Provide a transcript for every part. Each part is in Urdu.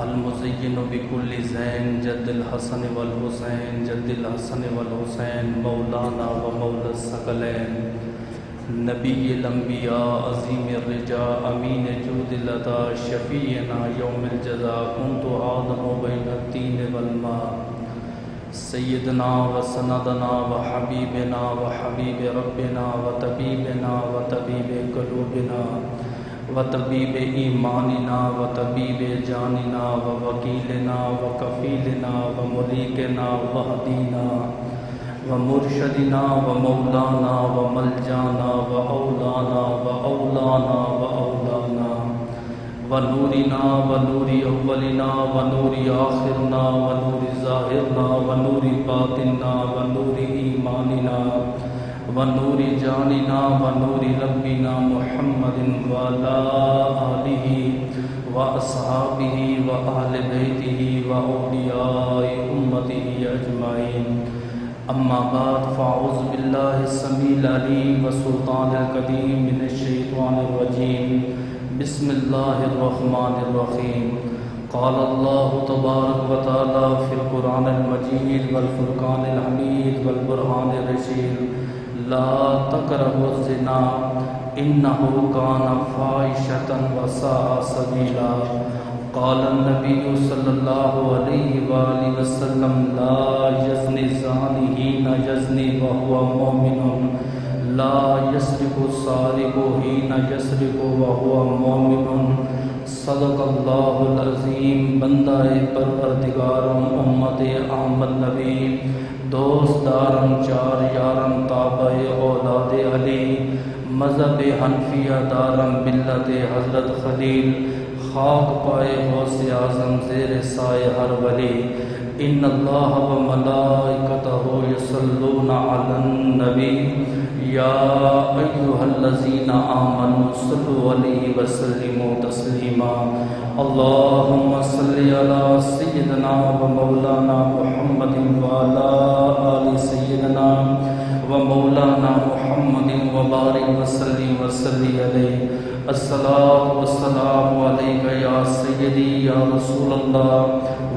المزين بكل زين جد الحسن والحسين جد الحسن والحسين مولانا ومولى الثقلين نبي الانبياء عظيم الرجاء امين جود العطاء شفيعنا يوم الجزاء كنت آدم بين الطين والماء سيدنا وسندنا وحبيبنا وحبيب ربنا وطبيبنا وطبيب قلوبنا وطبيب ایماننا وطبيب جاننا ووكيلنا وكفيلنا ومليكنا وهدينا ومرشدنا ومولانا وملجانا وأولانا وأولانا وأولانا ونورنا ونور أولنا ونور آخرنا ونور ظاهرنا ونور باطننا ونور إيماننا ونور جاننا ونور ربنا محمد وعلى آله وأصحابه وأهل بيته وأولياء أمته أجمعين أما بعد فأعوذ بالله السميع العليم والسلطان القديم من الشيطان الرجيم بسم الله الرحمن الرحيم قال الله تبارك وتعالى في القرآن المجيد والفرقان الحميد والبرهان الرشيد لا تقربوا الزنا إنه كان فاحشة وساء سبيلا قال النبي صلى الله عليه وآله وسلم لا يزني الزاني حين يزني وهو مؤمن لا يسرق السارق حين يسرق وهو مؤمن صدق اللہ العظیم بندہ پروردگارم امت احمد نبی دوست دارم چار یارم تابع اولاد علی مذہب حنفیہ دارم ملت حضرت خلیل خاک پائے غوث اعظم زیر سائے ہر ولی ان اللہ و ملائکتہ یصلون علی النبی یا ایہا الذین آمنوا صلوا علیہ وسلموا تسلیما اللہم صلی علی سیدنا و مولانا محمد وعلی آل سیدنا و مولانا محمد وبارک وسلم وصلی علیہ الصلاۃ والسلام علیک یا سیدی یا رسول اللہ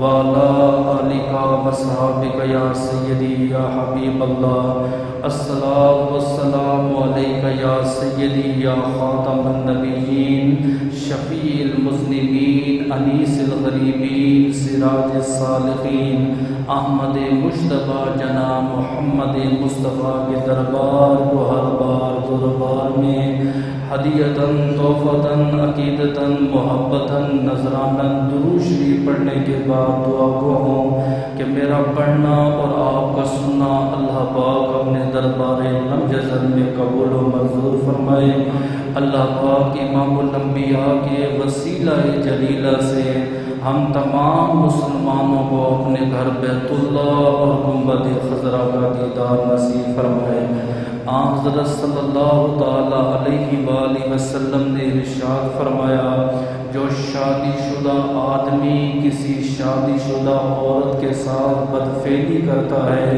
وعلی آلک وصحابک یا سیدی یا حبیب اللہ الصلاۃ والسلام علیک یا سیدی یا خاتم النبیین شفیع المذنبین انیس الغریبین سراج الصالحین احمد مجتبی جناب محمد مصطفیٰ کے دربار کو ہر بار دربار میں ہدیتاً تحفتاً عقیدتاً محبتاً نذراناً درود شریف پڑھنے کے بعد دعا گو ہوں کہ میرا پڑھنا اور آپ کا سننا اللہ پاک اپنے دربار لمجزل میں قبول و منظور فرمائے۔ اللہ پاک امام الانبیاء کے وسیلہ جلیلہ سے ہم تمام مسلمانوں کو اپنے گھر بیت اللہ اور گنبد خضرا کا دیدار نصیب فرمائے۔ حضرت صلی اللہ تعالی علیہ وآلہ وسلم نے ارشاد فرمایا جو شادی شدہ آدمی کسی شادی شدہ عورت کے ساتھ بدفعلی کرتا ہے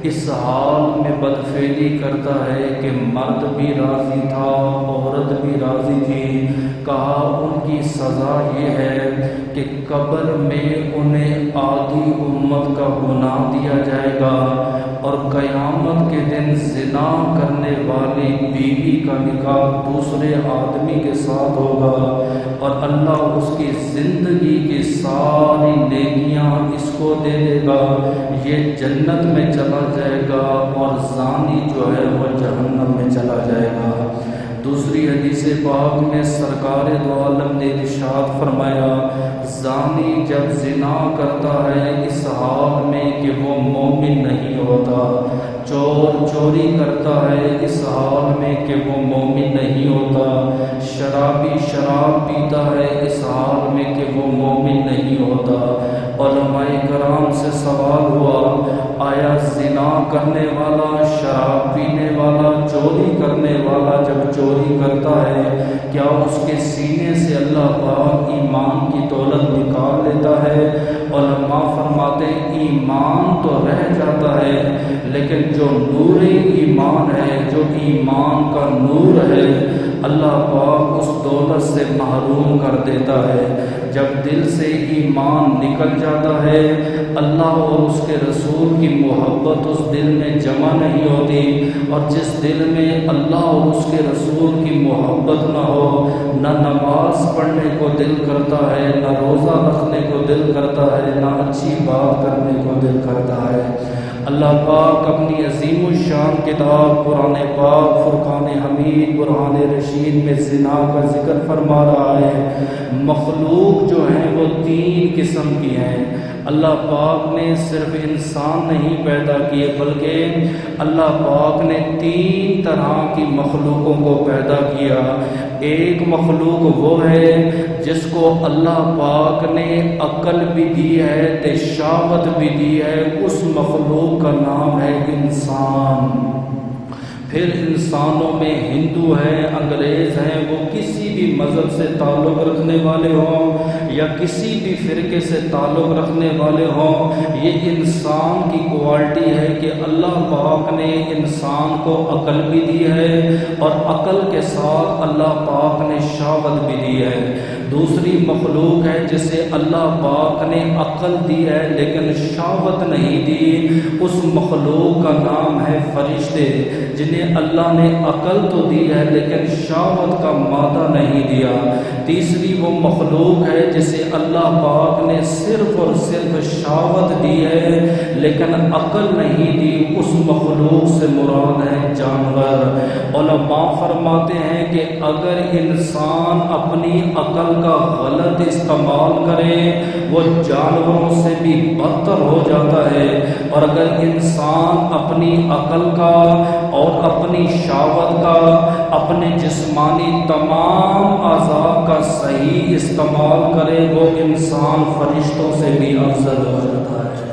اس حال میں بدفعلی کرتا ہے کہ مرد بھی راضی تھا عورت بھی راضی تھی، کہا ان کی سزا یہ ہے کہ قبر میں انہیں آدھی امت کا گناہ دیا جائے گا اور قیامت کے دن زنا کرنے والی بیوی کا نکاح دوسرے آدمی کے ساتھ ہوگا اور اللہ اس کی زندگی کی ساری نیکیاں اس کو دے دے گا، یہ جنت میں چلا جائے گا اور زانی جو ہے وہ جہنم میں چلا جائے گا۔ دوسری حدیث پاک میں سرکار دو عالم نے ارشاد فرمایا زانی جب زنا کرتا ہے اس حال میں کہ وہ مومن نہیں ہوتا، چور چوری کرتا ہے اس حال میں کہ وہ مومن نہیں ہوتا، شرابی شراب پیتا ہے اس حال میں کہ وہ مومن نہیں ہوتا۔ علماء کرام سے سوال ہوا آیا زنا کرنے والا شراب پینے والا چوری کرنے والا جب چوری کرتا ہے کیا اس کے سینے سے اللہ پاک ایمان کی دولت نکال لیتا ہے؟ علماء فرماتے ایمان تو رہ جاتا ہے لیکن جو نور ایمان ہے جو ایمان کا نور ہے اللہ پاک اس دولت سے محروم کر دیتا ہے۔ جب دل سے ایمان نکل جاتا ہے اللہ اور اس کے رسول کی محبت اس دل میں جمع نہیں ہوتی، اور جس دل میں اللہ اور اس کے رسول کی محبت نہ ہو، نہ نماز پڑھنے کو دل کرتا ہے، نہ روزہ رکھنے کو دل کرتا ہے، نہ اچھی بات کرنے کو دل کرتا ہے۔ اللہ پاک اپنی عظیم الشان کتاب قرآن پاک فرقان حمید برہان رشید میں زنا کا ذکر فرما رہا ہے۔ مخلوق جو ہیں وہ تین قسم کی ہیں۔ اللہ پاک نے صرف انسان نہیں پیدا کیے بلکہ اللہ پاک نے تین طرح کی مخلوقوں کو پیدا کیا۔ ایک مخلوق وہ ہے جس کو اللہ پاک نے عقل بھی دی ہے تے شہوت بھی دی ہے، اس مخلوق کا نام ہے انسان۔ پھر انسانوں میں ہندو ہیں، انگریز ہیں، وہ کسی بھی مذہب سے تعلق رکھنے والے ہوں یا کسی بھی فرقے سے تعلق رکھنے والے ہوں، یہ انسان کی کوالٹی ہے کہ اللہ پاک نے انسان کو عقل بھی دی ہے اور عقل کے ساتھ اللہ پاک نے شہوت بھی دی ہے۔ دوسری مخلوق ہے جسے اللہ پاک نے عقل دی ہے لیکن شہوت نہیں دی، اس مخلوق کا نام ہے فرشتے، جنہیں اللہ نے عقل تو دی ہے لیکن شہوت کا مادہ نہیں دیا۔ تیسری وہ مخلوق ہے جسے اللہ پاک نے صرف اور صرف شہوت دی ہے لیکن عقل نہیں دی، اس مخلوق سے مراد ہے جانور۔ علماء فرماتے ہیں کہ اگر انسان اپنی عقل کا غلط استعمال کرے وہ جانوروں سے بھی بدتر ہو جاتا ہے، اور اگر انسان اپنی عقل کا اور اپنی شہوت کا، اپنے جسمانی تمام اعضاء کا صحیح استعمال کرے وہ انسان فرشتوں سے بھی افضل ہو جاتا ہے۔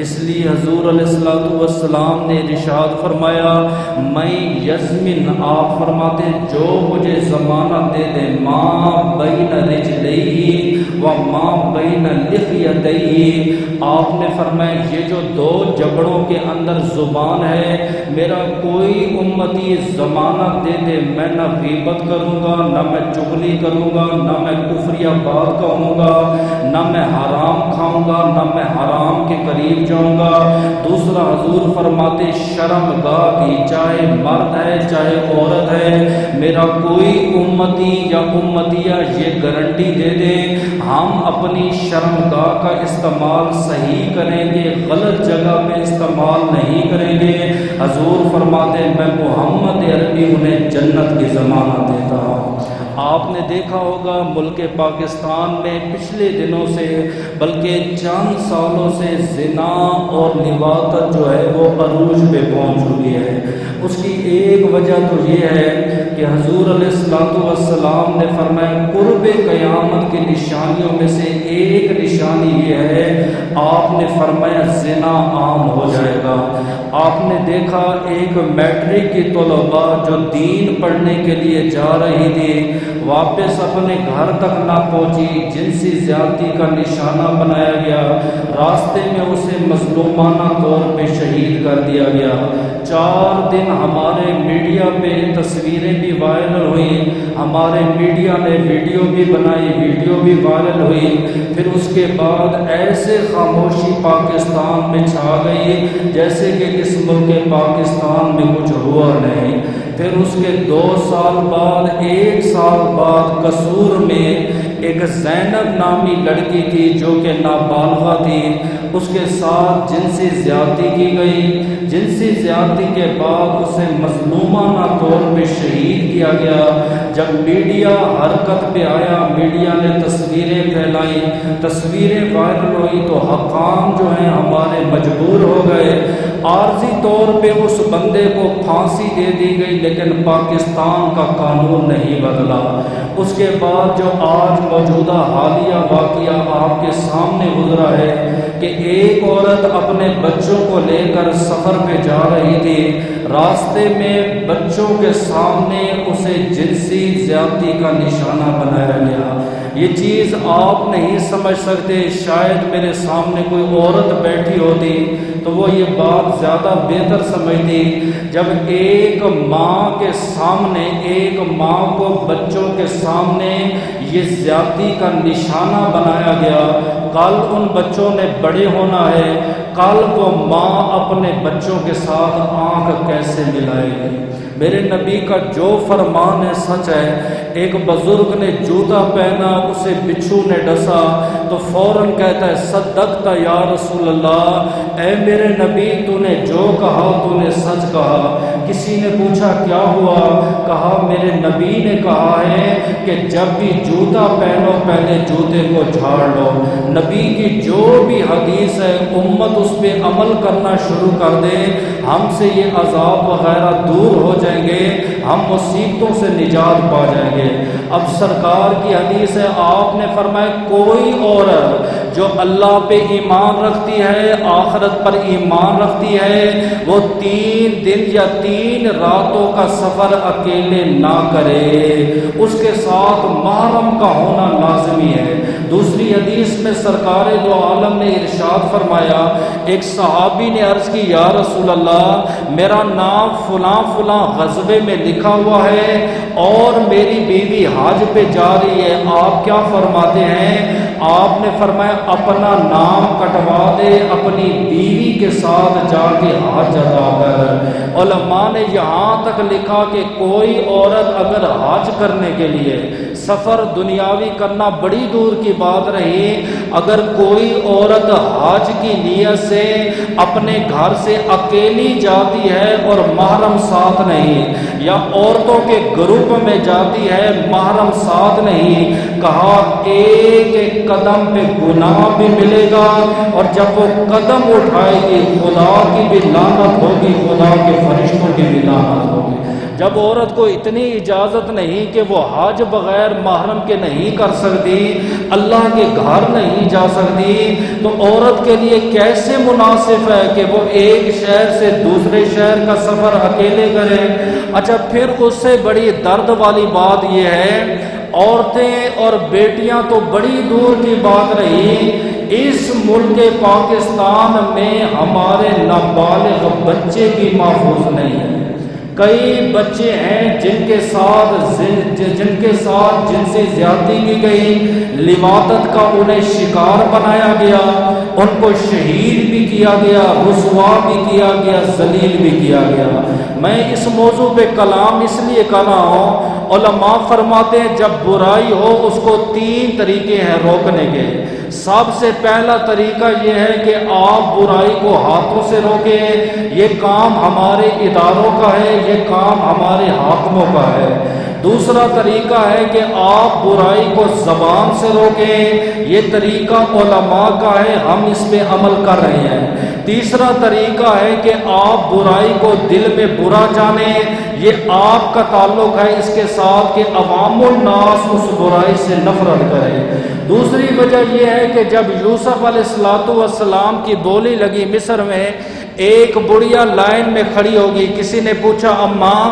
اس لیے حضور علیہ السلام نے ارشاد فرمایا، میں یزمن، آپ فرماتے ہیں جو مجھے ضمانت دے دے، ماں بین رجلئی و ماں بین لحیتئی، آپ نے فرمایا یہ جو دو جبڑوں کے اندر زبان ہے، میرا کوئی امتی ضمانت دے دے میں نہ غیبت کروں گا، نہ میں چغلی کروں گا، نہ میں کفریہ بات کہوں گا، نہ میں حرام کھاؤں گا، نہ میں حرام کے قریب جاؤں گا۔ دوسرا حضور فرماتے شرم گاہ کی، چاہے مرد ہے چاہے عورت ہے، میرا کوئی امتی یا امتیہ یہ گارنٹی دے دے ہم اپنی شرم گاہ کا استعمال صحیح کریں گے، غلط جگہ پہ استعمال نہیں کریں گے، حضور فرماتے میں محمد عربی انہیں جنت کی ضمانت دیتا ہوں۔ آپ نے دیکھا ہوگا ملک پاکستان میں پچھلے دنوں سے بلکہ چند سالوں سے زنا اور لواطت جو ہے وہ عروج پہ پہنچ چکی ہے۔ اس کی ایک وجہ تو یہ ہے کہ حضور علیہ السلام نے فرمایا قرب قیامت کی نشانیوں میں سے ایک نشانی یہ ہے، آپ نے فرمایا زنا عام ہو جائے گا۔ آپ نے دیکھا ایک میٹرک کی طلباء جو دین پڑھنے کے لیے جا رہی تھی، واپس اپنے گھر تک نہ پہنچی، جنسی زیادتی کا نشانہ بنایا گیا، راستے میں اسے مظلومانہ طور پہ شہید کر دیا گیا۔ 4 دن ہمارے میڈیا پہ تصویریں بھی وائرل ہوئیں، ہمارے میڈیا نے ویڈیو بھی بنائی، ویڈیو بھی وائرل ہوئی، پھر اس کے بعد ایسے خاموشی پاکستان میں چھا گئی جیسے کہ اس ملک پاکستان میں کچھ ہوا نہیں۔ پھر اس کے 2 سال بعد 1 سال بعد قصور میں ایک زینب نامی لڑکی تھی جو کہ نابالغہ تھی، اس کے ساتھ جنسی زیادتی کی گئی، جنسی زیادتی کے بعد اسے مظلومانہ طور پہ شہید کیا گیا۔ جب میڈیا حرکت پہ آیا، میڈیا نے تصویریں پھیلائیں، تصویریں وائرل ہوئی تو حکام جو ہیں ہمارے مجبور ہو گئے، عارضی طور پہ اس بندے کو پھانسی دے دی گئی لیکن پاکستان کا قانون نہیں بدلا۔ اس کے بعد جو آج موجودہ حالیہ واقعہ آپ کے سامنے گزرا ہے کہ ایک عورت اپنے بچوں کو لے کر سفر پہ جا رہی تھی، راستے میں بچوں کے سامنے اسے جنسی زیادتی کا نشانہ بنایا گیا۔ یہ چیز آپ نہیں سمجھ سکتے، شاید میرے سامنے کوئی عورت بیٹھی ہوتی تو وہ یہ بات زیادہ بہتر سمجھتی۔ جب ایک ماں کے سامنے، ایک ماں کو بچوں کے سامنے یہ زیادتی کا نشانہ بنایا گیا، کل ان بچوں نے بڑے ہونا ہے، کل وہ ماں اپنے بچوں کے ساتھ آنکھ کیسے ملائے گی؟ میرے نبی کا جو فرمان ہے سچ ہے۔ ایک بزرگ نے جوتا پہنا، اسے بچھو نے ڈسا تو فوراً کہتا ہے صدقت یا رسول اللہ، اے میرے نبی تو نے جو کہا تو نے سچ کہا۔ کسی نے پوچھا کیا ہوا؟ کہا میرے نبی نے کہا ہے کہ جب بھی جوتا پہنو پہلے جوتے کو جھاڑ لو۔ نبی کی جو بھی حدیث ہے امت اس پہ عمل کرنا شروع کر دے، ہم سے یہ عذاب وغیرہ دور ہو جائیں گے، ہم مصیبتوں سے نجات پا جائیں گے۔ اب سرکار کی حدیث ہے، آپ نے فرمایا کوئی عورت جو اللہ پہ ایمان رکھتی ہے، آخرت پر ایمان رکھتی ہے، وہ 3 دن یا 3 راتوں کا سفر اکیلے نہ کرے، اس کے ساتھ محرم کا ہونا لازمی ہے۔ دوسری حدیث میں سرکار دو عالم نے ارشاد فرمایا، ایک صحابی نے عرض کی یا رسول اللہ میرا نام فلاں فلاں غزوے میں لکھا ہوا ہے اور میری بیوی حج پہ جا رہی ہے، آپ کیا فرماتے ہیں؟ آپ نے فرمایا اپنا نام کٹوا دے، اپنی بیوی کے ساتھ جا کے حج ادا کر۔ علماء نے یہاں تک لکھا کہ کوئی عورت اگر حج کرنے کے لیے سفر دنیاوی کرنا بڑی دور کی بات رہی، اگر کوئی عورت حج کی نیت سے اپنے گھر سے اکیلی جاتی ہے اور محرم ساتھ نہیں، یا عورتوں کے گروپ میں جاتی ہے محرم ساتھ نہیں، کہا ایک ایک قدم پہ گناہ بھی ملے گا، اور جب وہ قدم اٹھائے گی خدا کی بھی لعنت ہوگی، خدا کے فرشتوں کی بھی لعنت ہوگی۔ جب عورت کو اتنی اجازت نہیں کہ وہ حج بغیر محرم کے نہیں کر سکتی، اللہ کے گھر نہیں جا سکتی، تو عورت کے لیے کیسے مناسب ہے کہ وہ ایک شہر سے دوسرے شہر کا سفر اکیلے کرے؟ اچھا پھر اس سے بڑی درد والی بات یہ ہے، عورتیں اور بیٹیاں تو بڑی دور کی بات رہی، اس ملک پاکستان میں ہمارے نابالغ بچے بھی محفوظ نہیں ہیں۔ کئی بچے ہیں جن کے ساتھ جنسی زیادتی کی گئی، لواطت کا انہیں شکار بنایا گیا، ان کو شہید بھی کیا گیا، رسوا بھی کیا گیا، ذلیل بھی کیا گیا۔ میں اس موضوع پہ کلام اس لیے کر رہا ہوں، علماء فرماتے ہیں جب برائی ہو اس کو 3 طریقے ہیں روکنے کے۔ سب سے پہلا طریقہ یہ ہے کہ آپ برائی کو ہاتھوں سے روکیں، یہ کام ہمارے اداروں کا ہے، یہ کام ہمارے حاکموں کا ہے۔ دوسرا طریقہ ہے کہ آپ برائی کو زبان سے روکیں، یہ طریقہ علماء کا ہے، ہم اس پہ عمل کر رہے ہیں۔ تیسرا طریقہ ہے کہ آپ برائی کو دل میں برا جانیں، یہ آپ کا تعلق ہے اس کے ساتھ کہ عوام الناس اس برائی سے نفرت کریں۔ دوسری وجہ یہ ہے کہ جب یوسف علیہ السلام کی بولی لگی مصر میں، ایک بڑھیا لائن میں کھڑی ہوگی، کسی نے پوچھا اماں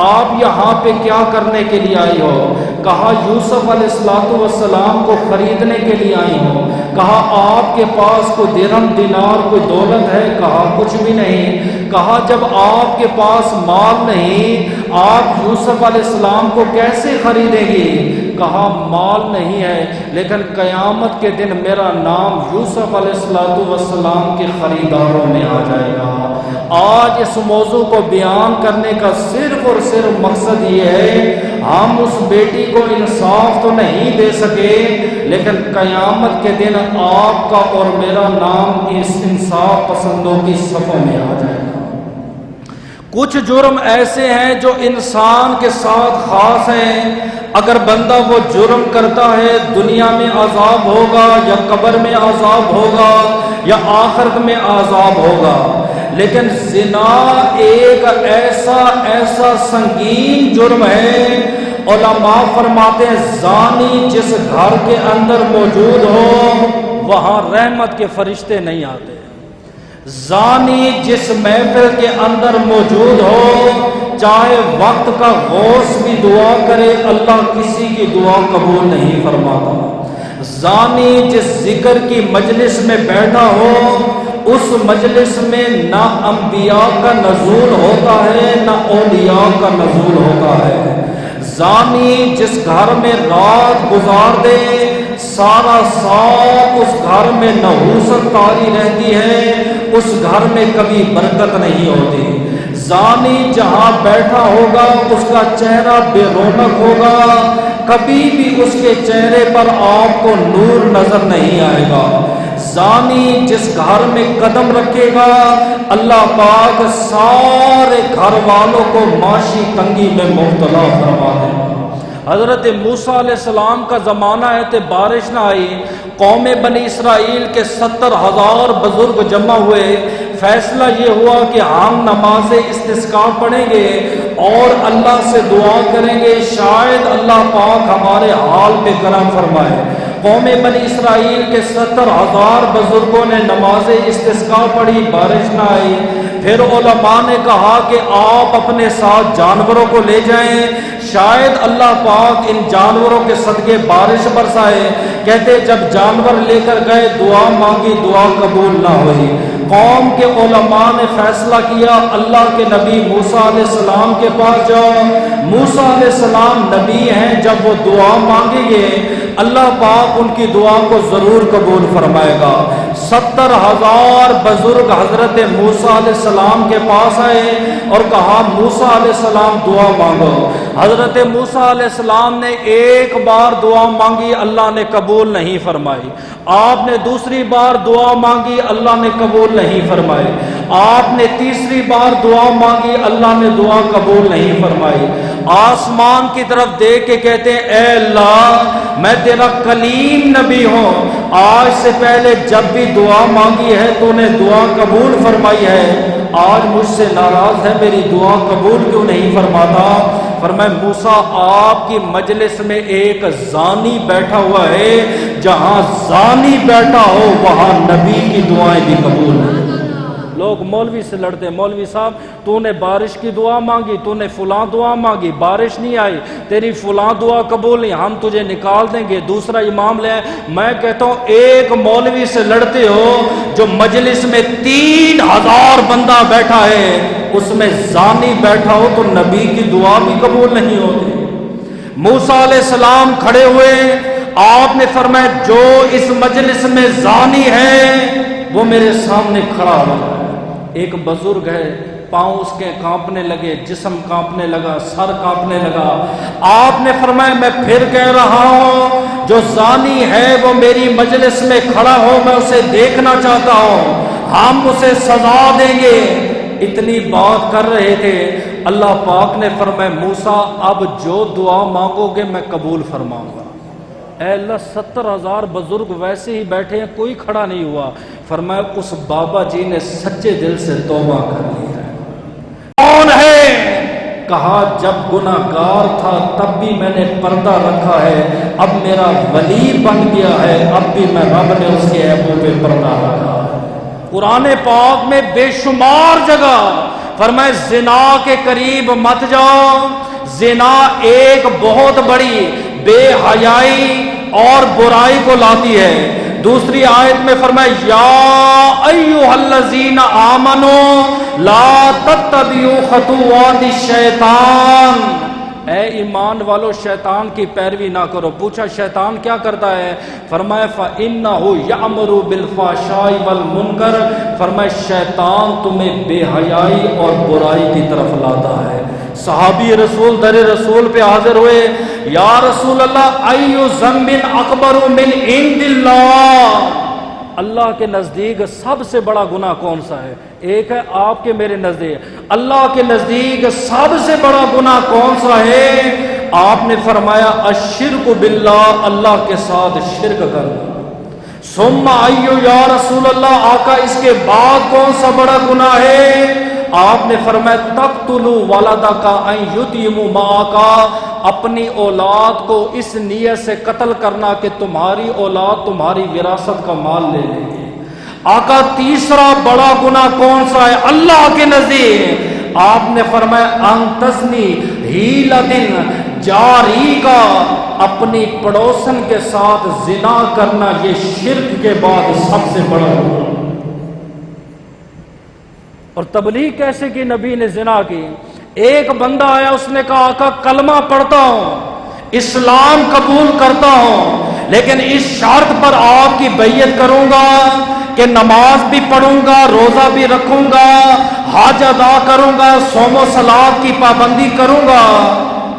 آپ یہاں پہ کیا کرنے کے لیے آئی ہو؟ کہا یوسف علیہ السلام کو خریدنے کے لیے آئی ہو۔ کہا آپ کے پاس کوئی درہم دینار کوئی دولت ہے؟ کہا کچھ بھی نہیں۔ کہا جب آپ کے پاس مال نہیں، آپ یوسف علیہ السلام کو کیسے خریدیں گی؟ کہا مال نہیں ہے لیکن قیامت کے دن میرا نام یوسف علیہ السلام کے خریداروں میں آ جائے گا۔ آج اس موضوع کو بیان کرنے کا صرف اور صرف مقصد یہ ہے، ہم اس بیٹی کو انصاف تو نہیں دے سکے لیکن قیامت کے دن آپ کا اور میرا نام اس انصاف پسندوں کی صفوں میں آ جائے گا۔ کچھ جرم ایسے ہیں جو انسان کے ساتھ خاص ہیں، اگر بندہ وہ جرم کرتا ہے دنیا میں عذاب ہوگا یا قبر میں عذاب ہوگا یا آخرت میں عذاب ہوگا، لیکن زنا ایک ایسا سنگین جرم ہے، علماء فرماتے ہیں زانی جس گھر کے اندر موجود ہو وہاں رحمت کے فرشتے نہیں آتے، زانی جس محفل کے اندر موجود ہو چاہے وقت کا غوث بھی دعا کرے اللہ کسی کی دعا قبول نہیں فرماتا۔ زانی جس ذکر کی مجلس میں بیٹھا ہو اس مجلس میں نہ انبیاء کا نزول ہوتا ہے نہ اولیاء کا نزول ہوتا ہے۔ زانی جس گھر میں رات گزار دے سارا سال اس گھر میں نحوست طاری رہتی ہے، اس گھر میں کبھی برکت نہیں ہوتی۔ زانی جہاں بیٹھا ہوگا اس کا چہرہ بے رونق ہوگا، کبھی بھی اس کے چہرے پر آپ کو نور نظر نہیں آئے گا۔ زانی جس گھر میں قدم رکھے گا اللہ پاک سارے گھر والوں کو معاشی تنگی میں مبتلا فرما دے گا۔ حضرت موسیٰ علیہ السلام کا زمانہ ہے کہ بارش نہ آئی، قوم بنی اسرائیل کے 70,000 بزرگ جمع ہوئے، فیصلہ یہ ہوا کہ ہم نماز استسقاء پڑھیں گے اور اللہ سے دعا کریں گے شاید اللہ پاک ہمارے حال پہ کرم فرمائے۔ قوم بنی اسرائیل کے 70,000 بزرگوں نے نماز استسقاء پڑھی، بارش نہ آئی۔ پھر علماء نے کہا کہ آپ اپنے ساتھ جانوروں کو لے جائیں، شاید اللہ پاک ان جانوروں کے صدقے بارش برسائے۔ کہتے جب جانور لے کر گئے دعا مانگی، دعا قبول نہ ہوئی۔ قوم کے علماء نے فیصلہ کیا اللہ کے نبی موسیٰ علیہ السلام کے پاس جاؤ، موسیٰ علیہ السلام نبی ہیں، جب وہ دعا مانگیں گے اللہ پاک ان کی دعا کو ضرور قبول فرمائے گا۔ 70,000 بزرگ حضرت موسیٰ علیہ السلام کے پاس آئے اور کہا موسیٰ علیہ السلام دعا مانگو۔ حضرت موسیٰ علیہ السلام نے ایک بار دعا مانگی، اللہ نے قبول نہیں فرمائی۔ آپ نے دوسری بار دعا مانگی، اللہ نے قبول نہیں فرمائی۔ آپ نے تیسری بار دعا مانگی، اللہ نے دعا قبول نہیں فرمائی۔ آسمان کی طرف دیکھ کے کہتے ہیں اے اللہ میں تیرا کلیم نبی ہوں، آج سے پہلے جب بھی دعا مانگی ہے تو نے دعا قبول فرمائی ہے، آج مجھ سے ناراض ہے میری دعا قبول کیوں نہیں فرماتا؟ فرمایا موسیٰ آپ کی مجلس میں ایک زانی بیٹھا ہوا ہے، جہاں زانی بیٹھا ہو وہاں نبی کی دعائیں بھی قبول ہیں۔ لوگ مولوی سے لڑتے ہیں، مولوی صاحب تو نے بارش کی دعا مانگی، تو نے فلاں دعا مانگی، بارش نہیں آئی، تیری فلاں دعا قبول نہیں، ہم تجھے نکال دیں گے، دوسرا امام لے آئے۔ میں کہتا ہوں ایک مولوی سے لڑتے ہو جو مجلس میں 3,000 بندہ بیٹھا ہے، اس میں زانی بیٹھا ہو تو نبی کی دعا بھی قبول نہیں ہوتی۔ موسیٰ علیہ السلام کھڑے ہوئے، آپ نے فرمایا جو اس مجلس میں زانی ہے وہ میرے سامنے کھڑا ہوا ہے۔ ایک بزرگ ہے، پاؤں اس کے کانپنے لگے، جسم کانپنے لگا، سر کانپنے لگا۔ آپ نے فرمایا میں پھر کہہ رہا ہوں جو زانی ہے وہ میری مجلس میں کھڑا ہو، میں اسے دیکھنا چاہتا ہوں، ہم اسے سزا دیں گے۔ اتنی بات کر رہے تھے، اللہ پاک نے فرمایا موسیٰ اب جو دعا مانگو گے میں قبول فرماؤں گا۔ اے اللہ 70,000 بزرگ ویسے ہی بیٹھے ہیں، کوئی کھڑا نہیں ہوا۔ فرمایا اس بابا جی نے سچے دل سے توبہ کر لی ہے۔ کون ہے؟ کہا جب گناہگار تھا تب بھی میں نے پردہ رکھا ہے، اب میرا ولی بن گیا ہے، اب بھی میں رب نے اس کے عیبوں پہ پردہ رکھا ہے۔ قرآن پاک میں بے شمار جگہ فرمایا زنا کے قریب مت جاؤ، زنا ایک بہت بڑی بے حیائی اور برائی کو لاتی ہے۔ دوسری آیت میں فرمایا یا ایھا الذین آمنوا لا تتبعوا خطوات الشیطان، اے ایمان والو شیطان کی پیروی نہ کرو۔ پوچھا شیطان کیا کرتا ہے؟ فرمایا فَإِنَّهُ يَأْمُرُ بِالْفَحْشَاءِ وَالْمُنکَرِ، فرمایا شیطان تمہیں بے حیائی اور برائی کی طرف لاتا ہے۔ صحابی رسول در رسول پہ حاضر ہوئے، یا رسول اللہ ایُّ ذنب اکبر من عند اللہ، اللہ کے نزدیک سب سے بڑا گناہ کون سا ہے؟ ایک ہے آپ کے میرے نزدیک، اللہ کے نزدیک سب سے بڑا گناہ کون سا ہے؟ آپ نے فرمایا الشرک باللہ، اللہ کے ساتھ شرک کرنا۔ ثم ایُّ یا رسول اللہ، آقا اس کے بعد کون سا بڑا گناہ ہے؟ آپ نے فرمایا تقتلوا ولدک ان یتیم معک، اپنی اولاد کو اس نیت سے قتل کرنا کہ تمہاری اولاد تمہاری وراثت کا مال لے لے گی۔ آقا تیسرا بڑا گناہ کون سا ہے اللہ کے نزدیک؟ آپ نے فرمایا انتزنی ہیلتن جاری کا، اپنی پڑوسن کے ساتھ زنا کرنا یہ شرک کے بعد سب سے بڑا گناہ۔ اور تبلیغ کیسے کی نبی نے زنا کی؟ ایک بندہ آیا، اس نے کہا آقا کلمہ پڑھتا ہوں، اسلام قبول کرتا ہوں، لیکن اس شرط پر آپ کی بیعت کروں گا کہ نماز بھی پڑھوں گا، روزہ بھی رکھوں گا، حج ادا کروں گا، صوم و صلات کی پابندی کروں گا،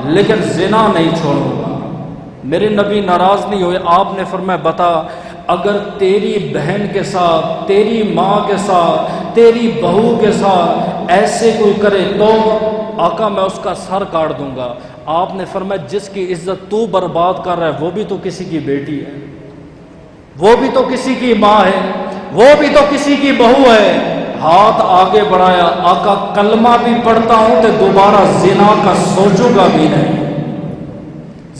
لیکن زنا نہیں چھوڑوں گا۔ میرے نبی ناراض نہیں ہوئے، آپ نے فرمایا بتا، اگر تیری بہن کے ساتھ، تیری ماں کے ساتھ، تیری بہو کے ساتھ ایسے کوئی کرے تو آقا میں اس کا سر کاٹ دوں گا۔ آپ نے فرمایا جس کی عزت تو برباد کر رہا ہے وہ بھی تو کسی کی بیٹی ہے، وہ بھی تو کسی کی ماں ہے، وہ بھی تو کسی کی بہو ہے۔ ہاتھ آگے بڑھایا، آقا کلمہ بھی پڑھتا ہوں تو دوبارہ زنا کا سوچوں گا بھی نہیں،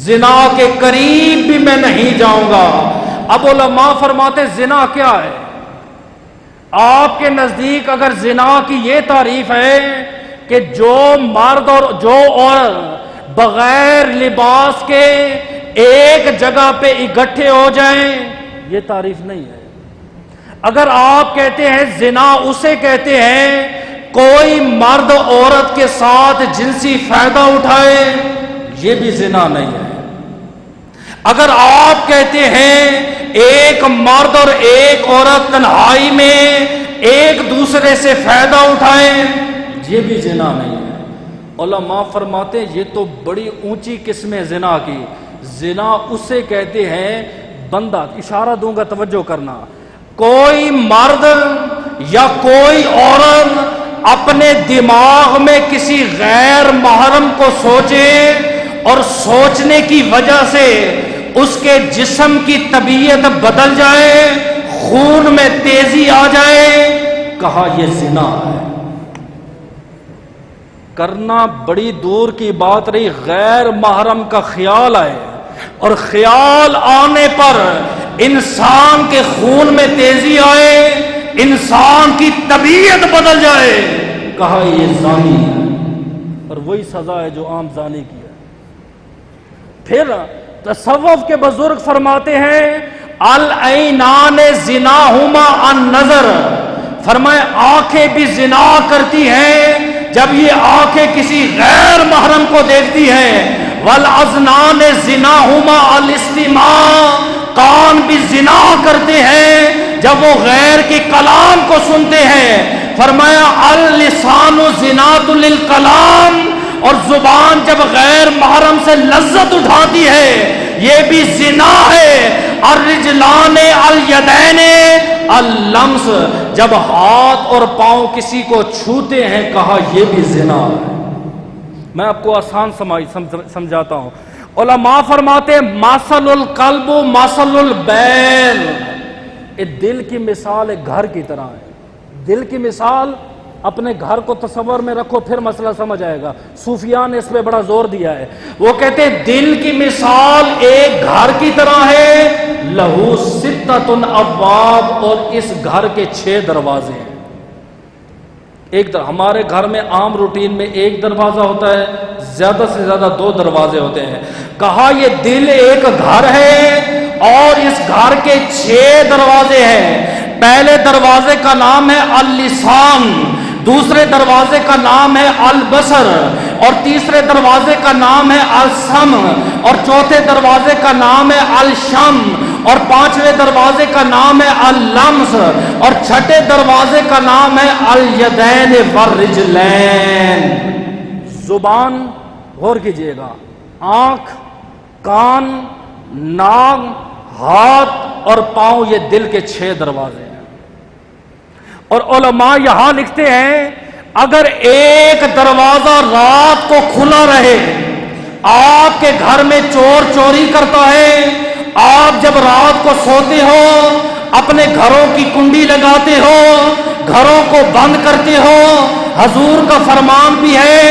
زنا کے قریب بھی میں نہیں جاؤں گا۔ اب علماء فرماتے زنا کیا ہے؟ آپ کے نزدیک اگر زنا کی یہ تعریف ہے کہ جو مرد اور جو عورت بغیر لباس کے ایک جگہ پہ اکٹھے ہو جائیں، یہ تعریف نہیں ہے۔ اگر آپ کہتے ہیں زنا اسے کہتے ہیں کوئی مرد عورت کے ساتھ جنسی فائدہ اٹھائے، یہ بھی زنا نہیں ہے۔ اگر آپ کہتے ہیں ایک مرد اور ایک عورت تنہائی میں ایک دوسرے سے فائدہ اٹھائیں، یہ بھی زنا نہیں ہے۔ علماء فرماتے ہیں یہ تو بڑی اونچی قسم ہے زنا کی۔ زنا اسے کہتے ہیں بندہ، اشارہ دوں گا توجہ کرنا، کوئی مرد یا کوئی عورت اپنے دماغ میں کسی غیر محرم کو سوچے اور سوچنے کی وجہ سے اس کے جسم کی طبیعت بدل جائے، خون میں تیزی آ جائے، کہا یہ زنا ہے۔ کرنا بڑی دور کی بات رہی، غیر محرم کا خیال آئے اور خیال آنے پر انسان کے خون میں تیزی آئے، انسان کی طبیعت بدل جائے، کہا یہ زانی ہے، اور وہی سزا ہے جو عام زانی کی ہے۔ پھر تصوف کے بزرگ فرماتے ہیں العینان زناہما النظر، فرمائے آنکھیں بھی زنا کرتی ہیں جب یہ آنکھیں کسی غیر محرم کو دیکھتی ہیں، والاذنان زناہما الاستماع، کان بھی زنا کرتے ہیں جب وہ غیر کے کلام کو سنتے ہیں۔ فرمایا اللسان زنات للکلام، اور زبان جب غیر محرم سے لذت اٹھاتی ہے یہ بھی زنا ہے۔ الرجلان الیدین اللمس، جب ہاتھ اور پاؤں کسی کو چھوتے ہیں کہا یہ بھی زنا ہے۔ میں آپ کو آسان سمجھاتا ہوں۔ علماء فرماتے ہیں ماسل القلب ماسل البیر، دل کی مثال ایک گھر کی طرح ہے۔ دل کی مثال اپنے گھر کو تصور میں رکھو پھر مسئلہ سمجھ آئے گا۔ صوفیاء نے اس پہ بڑا زور دیا ہے، وہ کہتے ہیں دل کی مثال ایک گھر کی طرح ہے، لہو ستۃ ابواب، اور اس گھر کے 6 دروازے ہیں۔ ہمارے گھر میں عام روٹین میں ایک دروازہ ہوتا ہے، زیادہ سے زیادہ 2 دروازے ہوتے ہیں۔ کہا یہ دل ایک گھر ہے اور اس گھر کے 6 دروازے ہیں۔ پہلے دروازے کا نام ہے اللسان، دوسرے دروازے کا نام ہے البصر، اور تیسرے دروازے کا نام ہے السمع، اور چوتھے دروازے کا نام ہے الشم، اور 5ویں دروازے کا نام ہے اللمس، اور 6ٹھے دروازے کا نام ہے الیدین والرجلین۔ زبان، غور کیجئے گا، آنکھ، کان، ناک، ہاتھ اور پاؤں، یہ دل کے 6 دروازے ہیں۔ اور علماء یہاں لکھتے ہیں اگر ایک دروازہ رات کو کھلا رہے، آپ کے گھر میں چور چوری کرتا ہے، آپ جب رات کو سوتے ہو اپنے گھروں کی کنڈی لگاتے ہو، گھروں کو بند کرتے ہو، حضور کا فرمان بھی ہے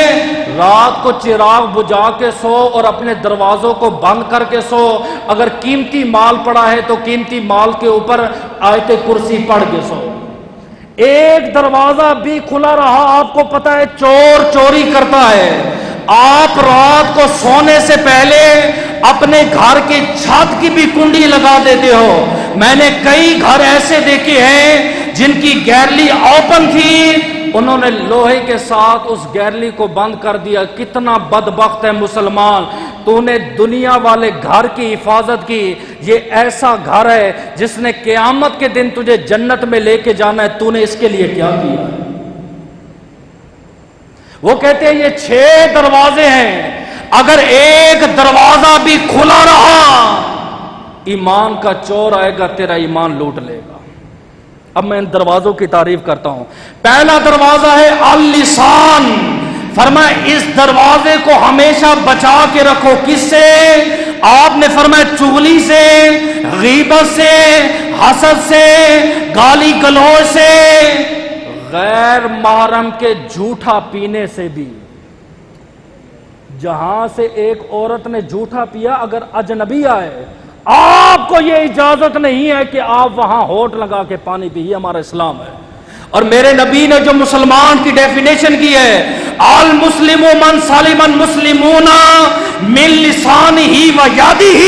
رات کو چراغ بجھا کے سو اور اپنے دروازوں کو بند کر کے سو۔ اگر قیمتی مال پڑا ہے تو قیمتی مال کے اوپر آیت کرسی پڑھ کے سو۔ ایک دروازہ بھی کھلا رہا، آپ کو پتا ہے چور چوری کرتا ہے، آپ رات کو سونے سے پہلے اپنے گھر کی چھت کی بھی کنڈی لگا دیتے ہو۔ میں نے کئی گھر ایسے دیکھے ہیں جن کی گیرلی اوپن تھی، انہوں نے لوہے کے ساتھ اس گیرلی کو بند کر دیا۔ کتنا بدبخت ہے مسلمان، تو نے دنیا والے گھر کی حفاظت کی، یہ ایسا گھر ہے جس نے قیامت کے دن تجھے جنت میں لے کے جانا ہے، تو نے اس کے لیے کیا کیا؟ وہ کہتے ہیں یہ 6 دروازے ہیں، اگر ایک دروازہ بھی کھلا رہا ایمان کا چور آئے گا تیرا ایمان لوٹ لے گا۔ اب میں ان دروازوں کی تعریف کرتا ہوں۔ پہلا دروازہ ہے اللسان، فرمایا اس دروازے کو ہمیشہ بچا کے رکھو۔ کس سے؟ آپ نے فرمایا چغلی سے، غیبت سے، حسد سے، گالی گلوچ سے، غیر محرم کے جھوٹا پینے سے بھی۔ جہاں سے ایک عورت نے جھوٹا پیا، اگر اجنبی آئے آپ کو یہ اجازت نہیں ہے کہ آپ وہاں ہونٹ لگا کے پانی پی، یہ ہمارا اسلام ہے۔ اور میرے نبی نے جو مسلمان کی ڈیفینیشن کی ہے، المسلم من سلم المسلمون من لسانہ و یدہ،